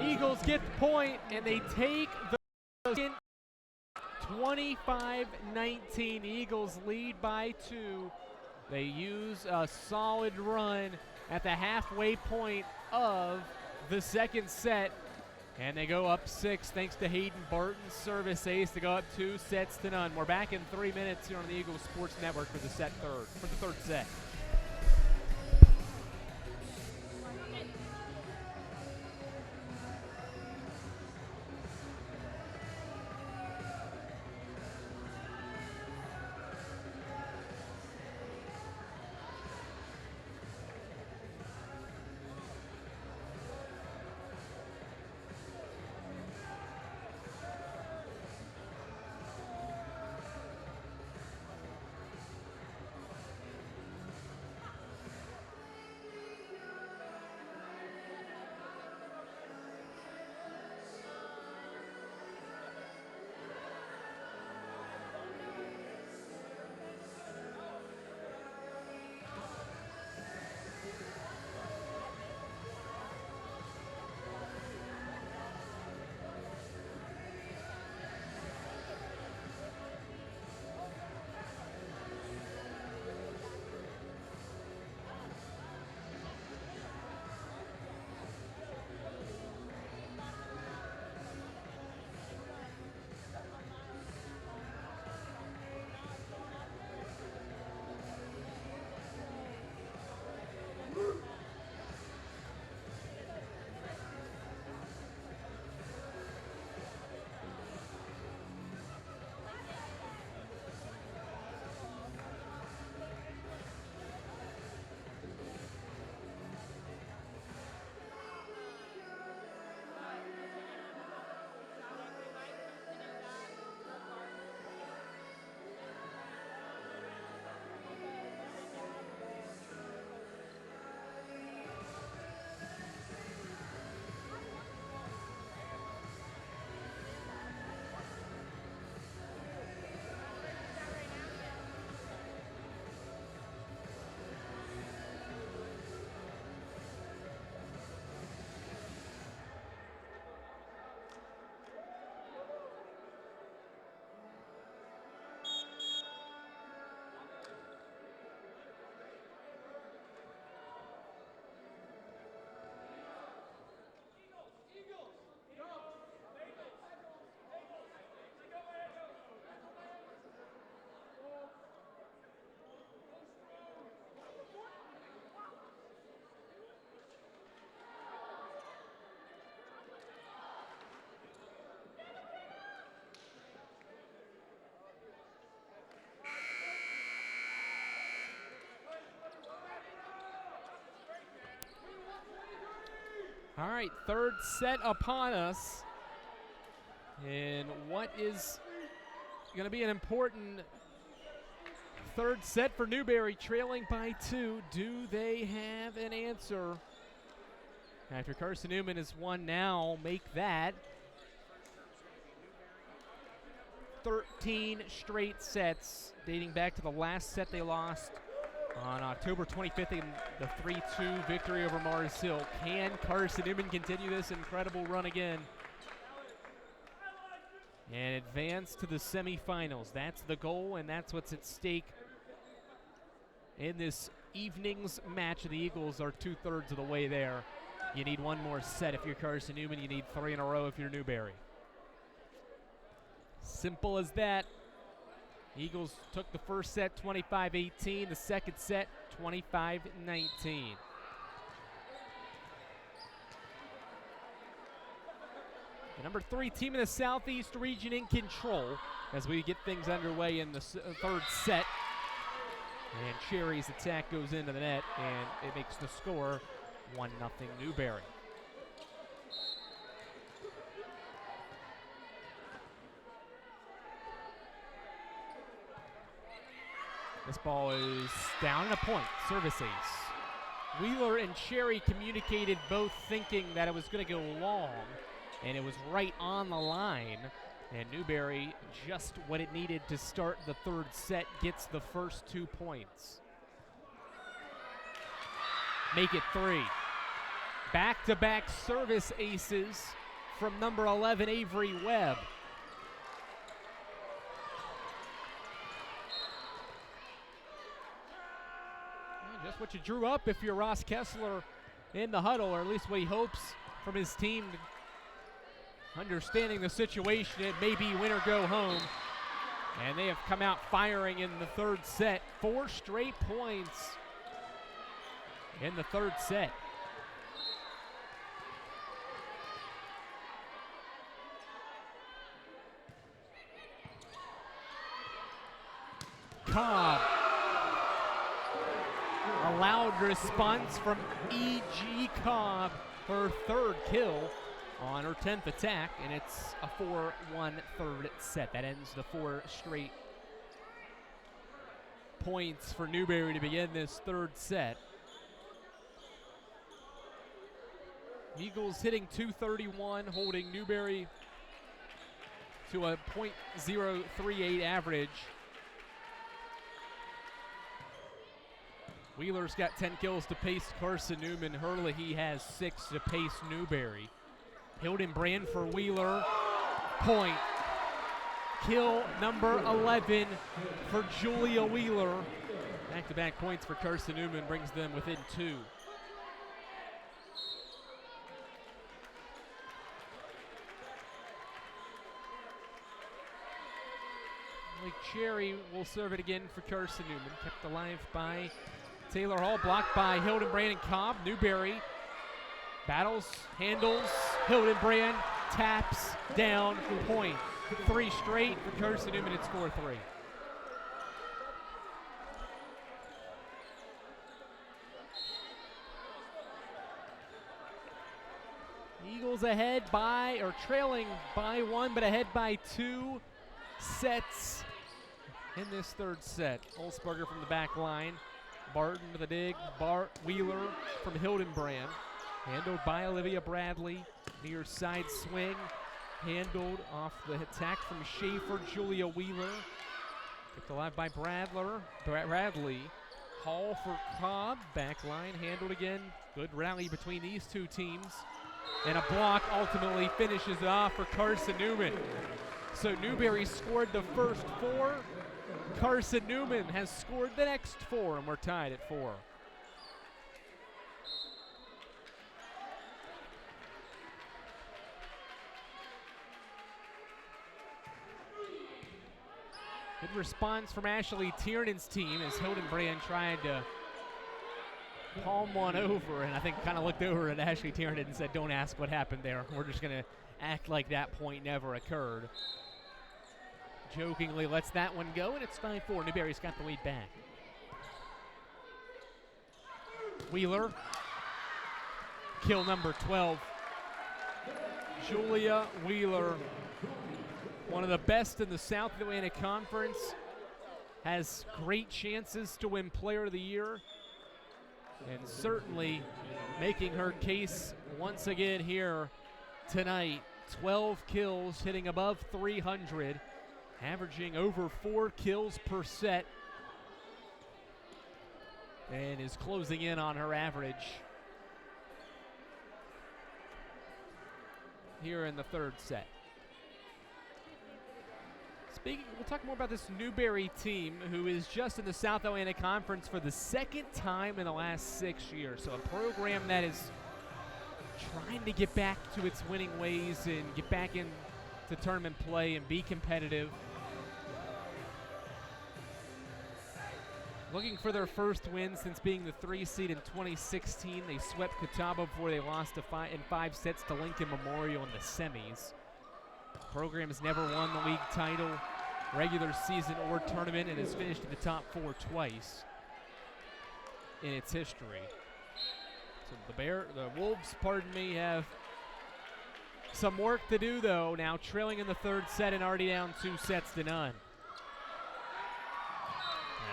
Eagles get the point, and they take the second. 25-19. The Eagles lead by 2. They use a solid run at the halfway point of the second set, and they go up 6 thanks to Hayden Barton's service ace to go up 2-0. We're back in 3 minutes here on the Eagles Sports Network for the third set. All right, third set upon us. And what is going to be an important third set for Newberry, trailing by 2. Do they have an answer? After Carson-Newman has won now, make that 13 straight sets, dating back to the last set they lost on October 25th in the 3-2 victory over Mars Hill. Can Carson-Newman continue this incredible run again and advance to the semifinals? That's the goal, and that's what's at stake in this evening's match. The Eagles are 2/3 of the way there. You need one more set if you're Carson-Newman. You need 3 in a row if you're Newberry. Simple as that. Eagles took the first set 25-18, the second set 25-19. The number 3 team in the Southeast region in control as we get things underway in the third set. And Cherry's attack goes into the net, and it makes the score 1-0 Newberry. This ball is down and a point, service ace. Wheeler and Cherry communicated both thinking that it was going to go long, and it was right on the line. And Newberry, just what it needed to start the third set, gets the first 2 points. Make it 3. Back-to-back service aces from number 11, Avery Webb. Just what you drew up if you're Ross Kessler in the huddle, or at least what he hopes from his team. Understanding the situation, it may be win or go home. And they have come out firing in the third set. 4 straight points in the third set. Cobb. A loud response from E.G. Cobb, her 3rd kill on her 10th attack, and it's a 4-1 third set. That ends the 4 straight points for Newberry to begin this third set. Eagles hitting .231, holding Newberry to a .038 average. Wheeler's got 10 kills to pace Carson-Newman. Hurley has 6 to pace Newberry. Hildenbrand for Wheeler. Point. Kill number 11 for Julia Wheeler. Back-to-back points for Carson-Newman brings them within 2. Blake Cherry will serve it again for Carson-Newman. Kept alive by Taylor Hall, blocked by Hildenbrand and Cobb. Newberry battles, handles, Hildenbrand taps, down, point. 3 straight for Carson-Newman, it's 4-3. Eagles ahead by, or trailing by 1, but ahead by 2 sets in this third set. Olsberger from the back line. Barton to the dig. Wheeler from Hildenbrand. Handled by Olivia Bradley. Near side swing. Handled off the attack from Schaefer. Julia Wheeler. Kept alive by Bradley. Hall for Cobb. Back line. Handled again. Good rally between these 2 teams. And a block ultimately finishes off for Carson-Newman. So Newberry scored the first 4. Carson-Newman has scored the next 4, and we're tied at 4. Good response from Ashley Tiernan's team as Hildenbrand tried to palm one over, and I think kind of looked over at Ashley Tiernan and said, "Don't ask what happened there. We're just going to act like that point never occurred." Jokingly lets that one go, and it's 5-4. Newberry's got the lead back. Wheeler, kill number 12 Julia Wheeler, one of the best in the South Atlantic Conference, has great chances to win Player of the Year, and certainly making her case once again here tonight. 12 kills, hitting above 300, averaging over 4 kills per set, and is closing in on her average here in the third set. We'll talk more about this Newberry team, who is just in the South Atlantic Conference for the second time in the last 6 years. So a program that is trying to get back to its winning ways and get back into tournament play and be competitive. Looking for their first win since being the 3 seed in 2016. They swept Catawba before they lost in 5 sets to Lincoln Memorial in the semis. The program has never won the league title, regular season or tournament, and has finished in the top 4 twice in its history. So the Wolves, have some work to do, though. Now trailing in the third set and already down 2-0.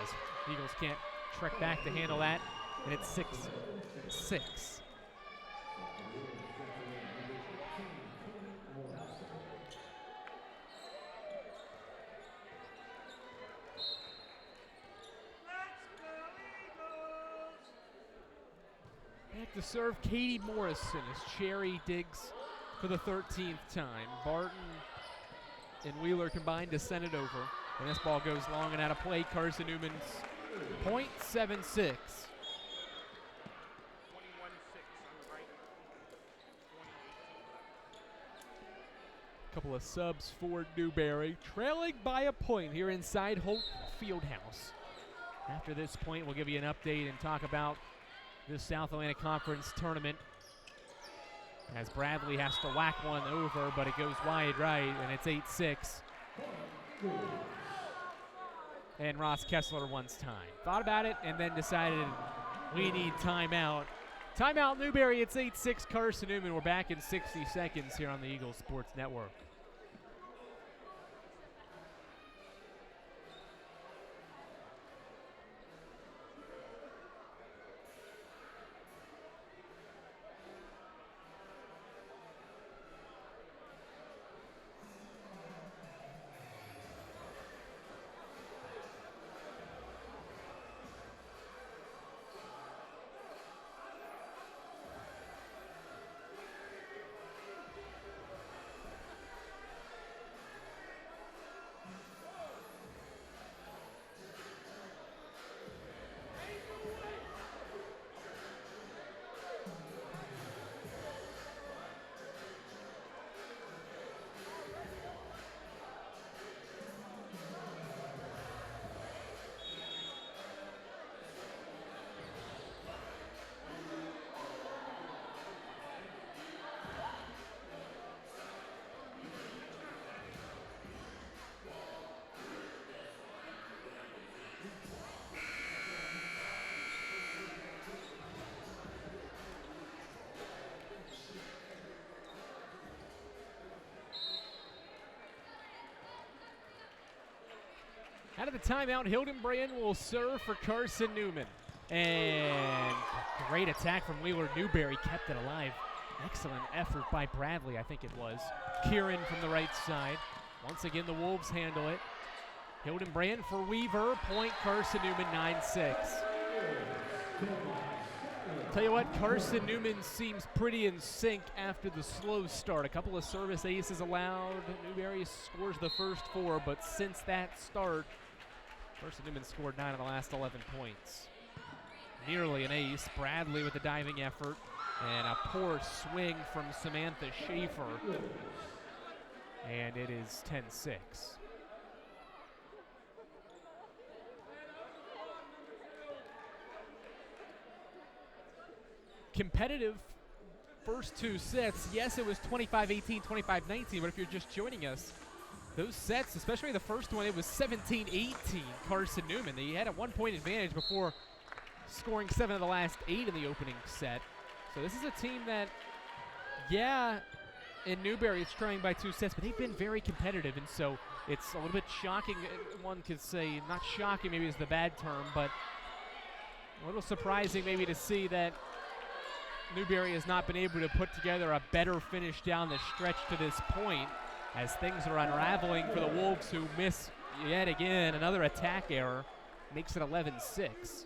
As Eagles can't trek back to handle that, and it's 6-6. Back to serve Katie Morrison as Cherry digs for the 13th time. Barton and Wheeler combined to send it over. And this ball goes long and out of play. Carson-Newman's point, 7-6. Couple of subs for Newberry, trailing by a point here inside Holt Fieldhouse. After this point, we'll give you an update and talk about this South Atlantic Conference tournament, as Bradley has to whack one over, but it goes wide right, and it's 8-6. And Ross Kessler wants time. Thought about it and then decided we need timeout. Timeout Newberry, it's 8-6 Carson-Newman. We're back in 60 seconds here on the Eagles Sports Network. Out of the timeout, Hildenbrand will serve for Carson-Newman. And great attack from Wheeler. Newberry kept it alive. Excellent effort by Bradley, I think it was. Kieran from the right side. Once again, the Wolves handle it. Hildenbrand for Weaver. Point Carson-Newman, 9-6. Tell you what, Carson-Newman seems pretty in sync after the slow start. A couple of service aces allowed. Newberry scores the first 4, but since that start, Carson-Newman scored 9 of the last 11 points. Nearly an ace. Bradley with the diving effort. And a poor swing from Samantha Schaefer. And it is 10-6. Competitive first 2 sets. Yes, it was 25-18, 25-19, but if you're just joining us, those sets, especially the first one, it was 17-18 Carson-Newman. They had a 1-point advantage before scoring 7 of the last 8 in the opening set. So this is a team that, yeah, And Newberry is trailing by 2 sets, but they've been very competitive, and so it's a little bit shocking. One could say, not shocking maybe is the bad term, but a little surprising maybe to see that Newberry has not been able to put together a better finish down the stretch to this point, as things are unraveling for the Wolves, who miss yet again another attack error, makes it 11-6.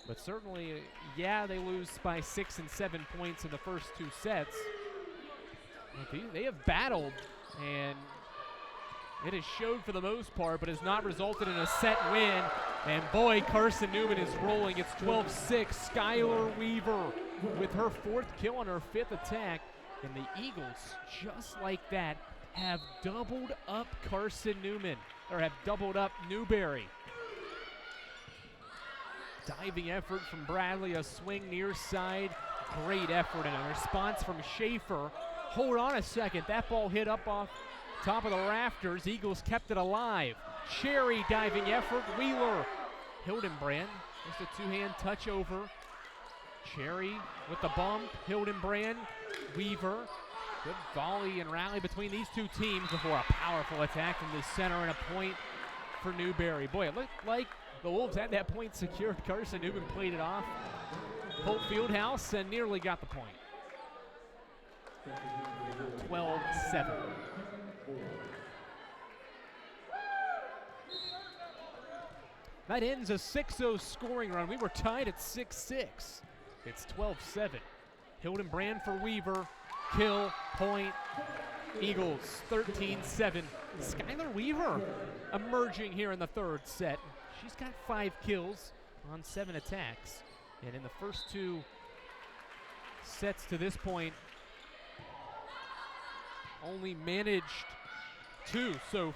But certainly, yeah, they lose by 6 and 7 points in the first 2 sets. They have battled, and it has showed for the most part, but has not resulted in a set win. And boy, Carson-Newman is rolling. It's 12-6. Skylar Weaver with her 4th kill on her 5th attack. And the Eagles, just like that, have doubled up Carson-Newman, or have doubled up Newberry. Diving effort from Bradley, a swing near side. Great effort and a response from Schaefer. Hold on a second, that ball hit up off top of the rafters. Eagles kept it alive. Cherry diving effort, Wheeler. Hildenbrand, just a 2-hand touch over. Cherry with the bump, Hildenbrand, Weaver. Good volley and rally between these two teams before a powerful attack from the center and a point for Newberry. Boy, it looked like the Wolves had that point secured. Carson-Newman played it off Holt Fieldhouse and nearly got the point. 12-7. That ends a 6-0 scoring run. We were tied at 6-6. It's 12-7. Hildenbrand for Weaver. Kill, point. Eagles 13-7. Skylar Weaver emerging here in the 3rd set. She's got 5 kills on 7 attacks. And in the first 2 sets to this point, only managed 2. So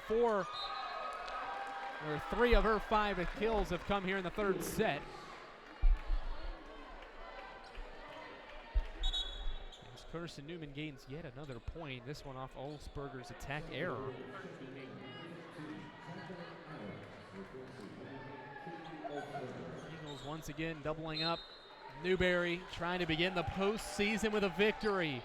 3 of her 5 kills have come here in the 3rd set. As Carson-Newman gains yet another point, this one off Olsberger's attack error. Eagles once again doubling up. Newberry trying to begin the postseason with a victory.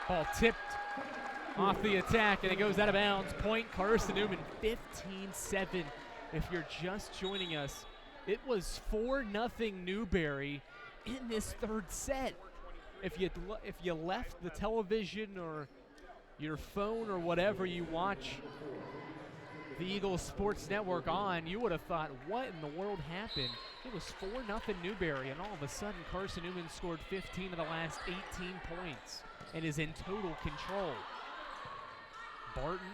Ball tipped off the attack, and it goes out of bounds. Point Carson-Newman, 15-7. If you're just joining us, it was 4-0 Newberry in this 3rd set. If you left the television or your phone or whatever you watch the Eagles Sports Network on, you would have thought, what in the world happened? It was 4-0 Newberry, and all of a sudden Carson-Newman scored 15 of the last 18 points and is in total control. Barton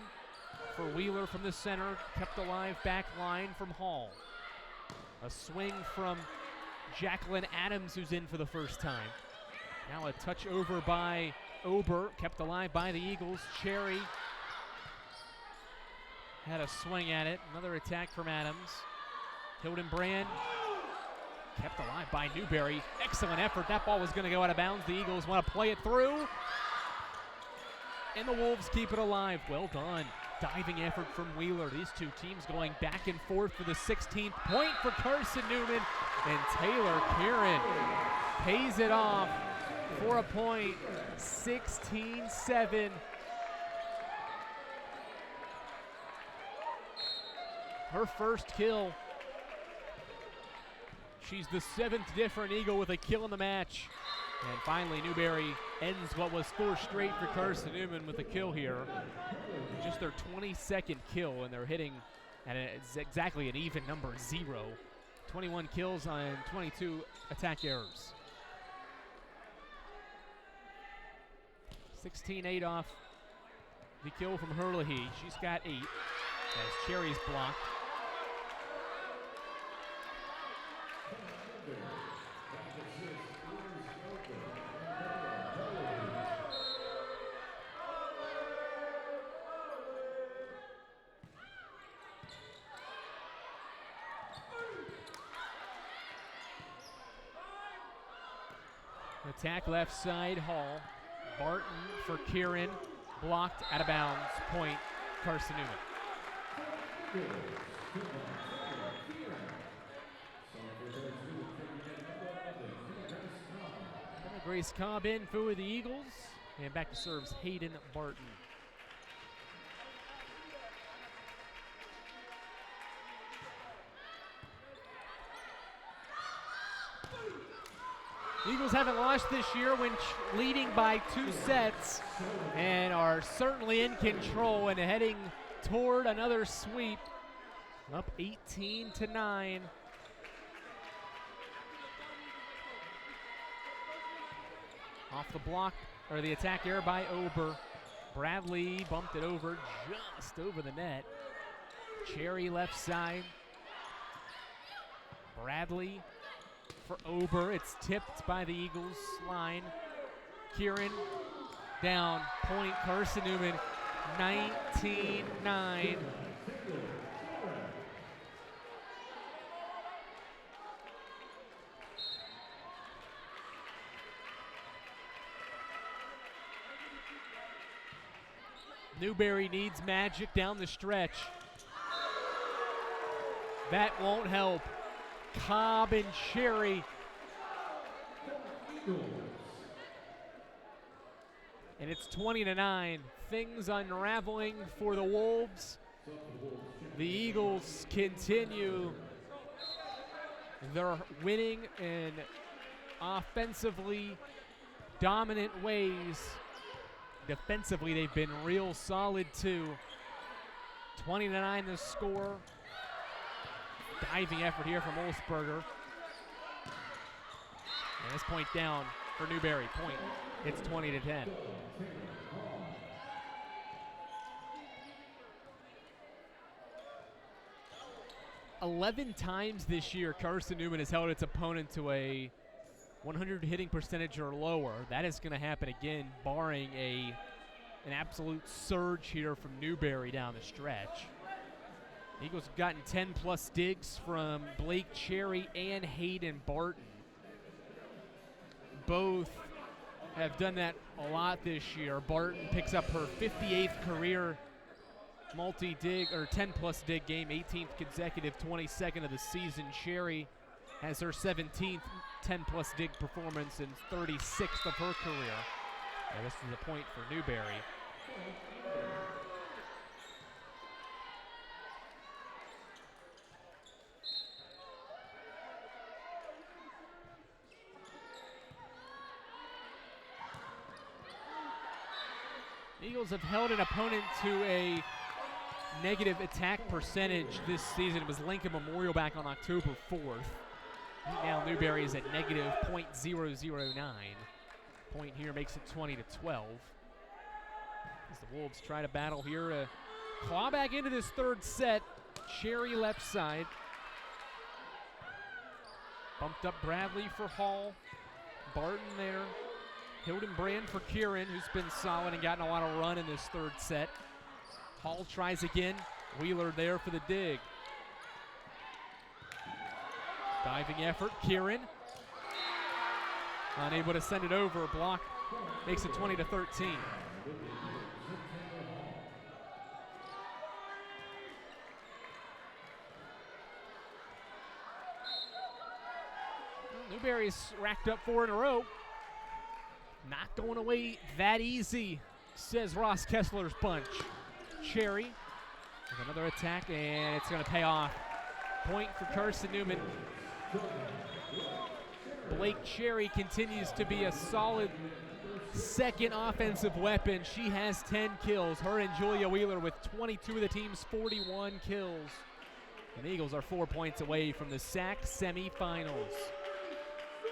for Wheeler from the center, kept alive back line from Hall. A swing from Jacqueline Adams, who's in for the first time. Now a touch over by Ober, kept alive by the Eagles. Cherry had a swing at it. Another attack from Adams. Hildenbrand kept alive by Newberry. Excellent effort. That ball was going to go out of bounds. The Eagles want to play it through. And the Wolves keep it alive. Well done. Diving effort from Wheeler. These two teams going back and forth for the 16th point for Carson-Newman. And Taylor Kieran pays it off for a point. 16-7. Her first kill. She's the 7th different Eagle with a kill in the match. And finally, Newberry ends what was 4 straight for Carson-Newman with a kill here. Just their 22nd kill, and they're hitting at exactly an even number, 0. 21 kills on 22 attack errors. 16-8 off the kill from Herlihy. She's got 8 as Cherry's blocked. Attack left side, Hall. Barton for Kieran, blocked out of bounds. Point Carson-Newman. Grace Cobb in for the Eagles. And back to serves Hayden Barton. Eagles haven't lost this year when leading by 2 sets and are certainly in control and heading toward another sweep. Up 18-9. Off the block, or the attack there by Ober. Bradley bumped it over, just over the net. Cherry left side. Bradley for Ober. It's tipped by the Eagles line. Kieran down. Point Carson-Newman. 19-9. Newberry needs magic down the stretch. That won't help. Cobb and Cherry. And it's 20-9. Things unraveling for the Wolves. The Eagles continue their winning in offensively dominant ways. Defensively, they've been real solid too. 20-9 the score. Diving effort here from Olsberger. And this point down for Newberry. Point. It's 20-10. "11 times this year, Carson-Newman has held its opponent to a 100 hitting percentage or lower. That is going to happen again, barring an absolute surge here from Newberry down the stretch. Eagles have gotten 10-plus digs from Blake Cherry and Hayden Barton. Both have done that a lot this year. Barton picks up her 58th career multi-dig or 10-plus dig game, 18th consecutive, 22nd of the season. Cherry has her 17th 10-plus dig performance and 36th of her career. And this is a point for Newberry. Eagles have held an opponent to a negative attack percentage this season. It was Lincoln Memorial back on October 4th. Now Newberry is at negative .009. Point here makes it 20-12. As the Wolves try to battle here, claw back into this third set. Cherry left side. Bumped up Bradley for Hall. Barton there. Hildenbrand for Kieran, who's been solid and gotten a lot of run in this third set. Hall tries again. Wheeler there for the dig. Diving effort, Kieran. Unable to send it over. Block makes it 20-13. Newberry's racked up 4 in a row. Not going away that easy, says Ross Kessler's bunch. Cherry with another attack, and it's going to pay off. Point for Carson-Newman. Blake Cherry continues to be a solid second offensive weapon. She has 10 kills. Her and Julia Wheeler with 22 of the team's 41 kills. And the Eagles are 4 points away from the SAC semifinals.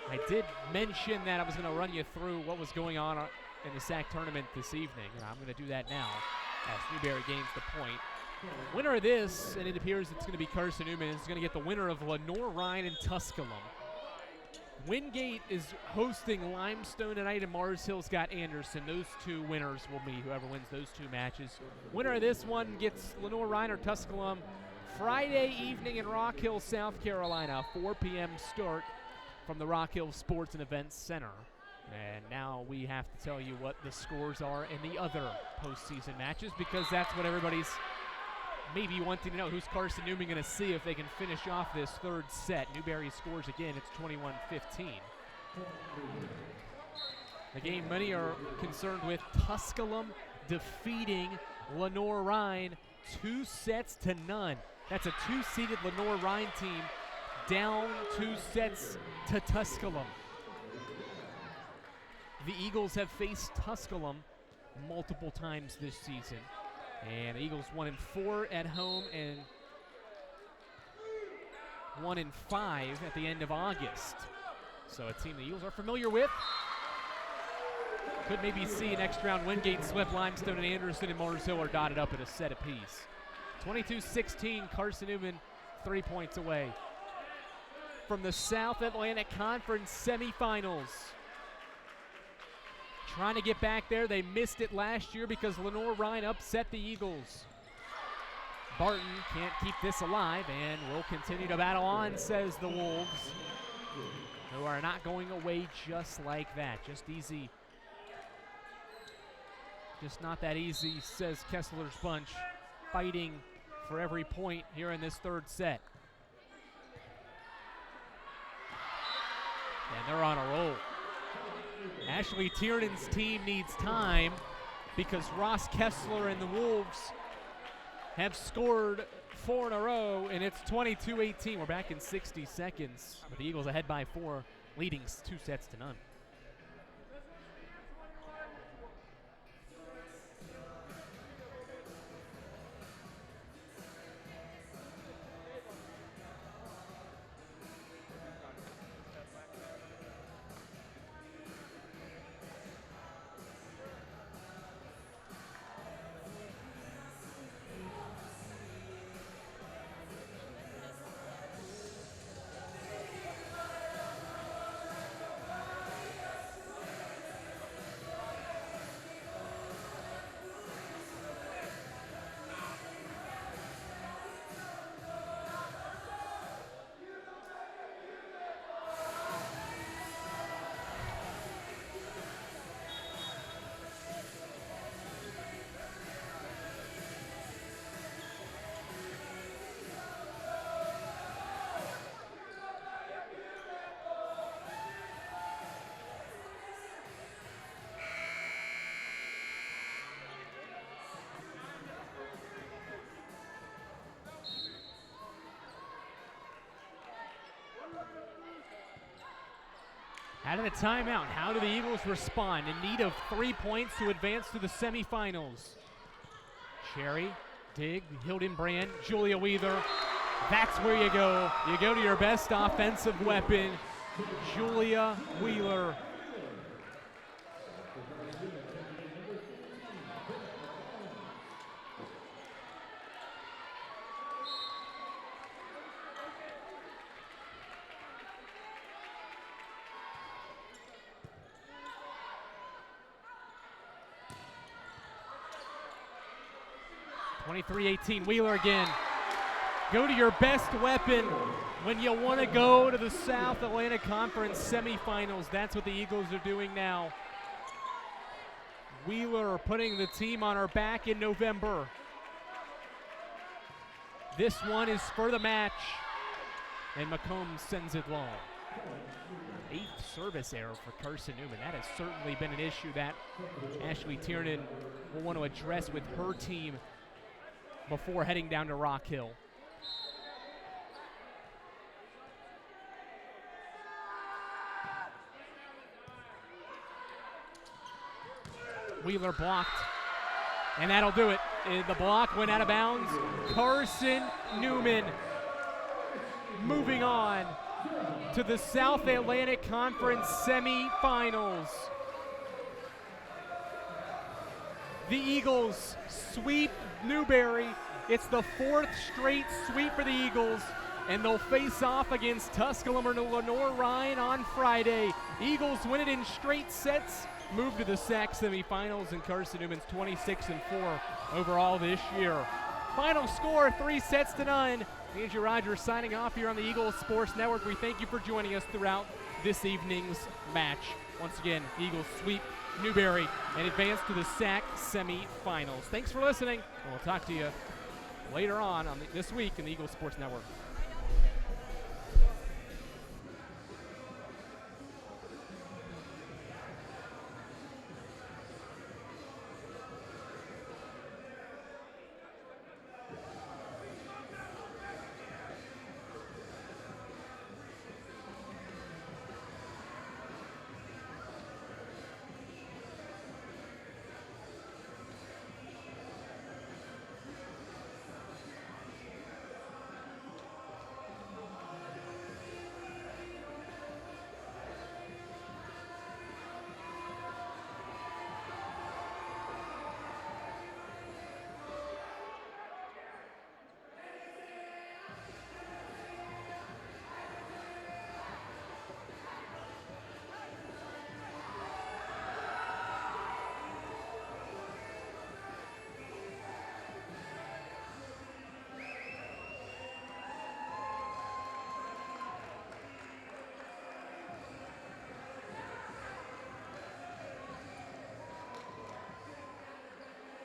I did mention that I was going to run you through what was going on in the SAC tournament this evening, and I'm going to do that now as Newberry gains the point. Winner of this, and it appears it's going to be Carson-Newman, is going to get the winner of Lenore Ryan and Tusculum. Wingate is hosting Limestone tonight, and Mars Hill's got Anderson. Those two winners will be whoever wins those two matches. Winner of this one gets Lenore Ryan or Tusculum Friday evening in Rock Hill, South Carolina, 4 p.m. start from the Rock Hill Sports and Events Center. And now we have to tell you what the scores are in the other postseason matches, because that's what everybody's maybe wanting to know. Who's Carson-Newman going to see if they can finish off this third set? Newberry scores again. It's 21-15. A game many are concerned with. Tusculum defeating Lenore-Rhine 2-0. That's a 2-seeded Lenore-Rhine team down 2 sets to Tusculum. The Eagles have faced Tusculum multiple times this season. And the Eagles 1-4 at home and 1-5 at the end of August. So a team the Eagles are familiar with. Could maybe see an extra round. Wingate, Swift, Limestone, and Anderson and Mars Hill are dotted up at a set apiece. 22-16, Carson-Newman 3 points away from the South Atlantic Conference semifinals. Trying to get back there. They missed it last year because Lenore-Rhine upset the Eagles. Barton can't keep this alive and will continue to battle on, says the Wolves, who are not going away just like that. Just easy. Just not that easy, says Kessler's bunch, fighting for every point here in this third set. And they're on a roll. Ashley Tiernan's team needs time because Ross Kessler and the Wolves have scored 4 in a row, and it's 22-18. We're back in 60 seconds. With the Eagles ahead by 4, leading 2-0. Out of the timeout, how do the Eagles respond? In need of 3 points to advance to the semifinals. Cherry, Dig, Hildenbrand, Julia Wheeler. That's where you go. You go to your best offensive weapon, Julia Wheeler. (23-18), Wheeler again. Go to your best weapon when you want to go to the South Atlantic Conference semifinals. That's what the Eagles are doing now. Wheeler putting the team on her back in November. This one is for the match, and McComb sends it long. 8th service error for Carson-Newman. That has certainly been an issue that Ashley Tiernan will want to address with her team before heading down to Rock Hill. Wheeler blocked, and that'll do it. The block went out of bounds. Carson-Newman moving on to the South Atlantic Conference semifinals. The Eagles sweep Newberry. It's the 4th straight sweep for the Eagles, and they'll face off against Tusculum or Lenore-Rhine on Friday. Eagles win it in straight sets, move to the SAC semifinals, and Carson-Newman's 26-4 overall this year. Final score, 3-0. Andrew Rogers signing off here on the Eagles Sports Network. We thank you for joining us throughout this evening's match. Once again, the Eagles sweep Newberry and advance to the SAC semifinals. Thanks for listening, and we'll talk to you later on this week in the Eagles Sports Network.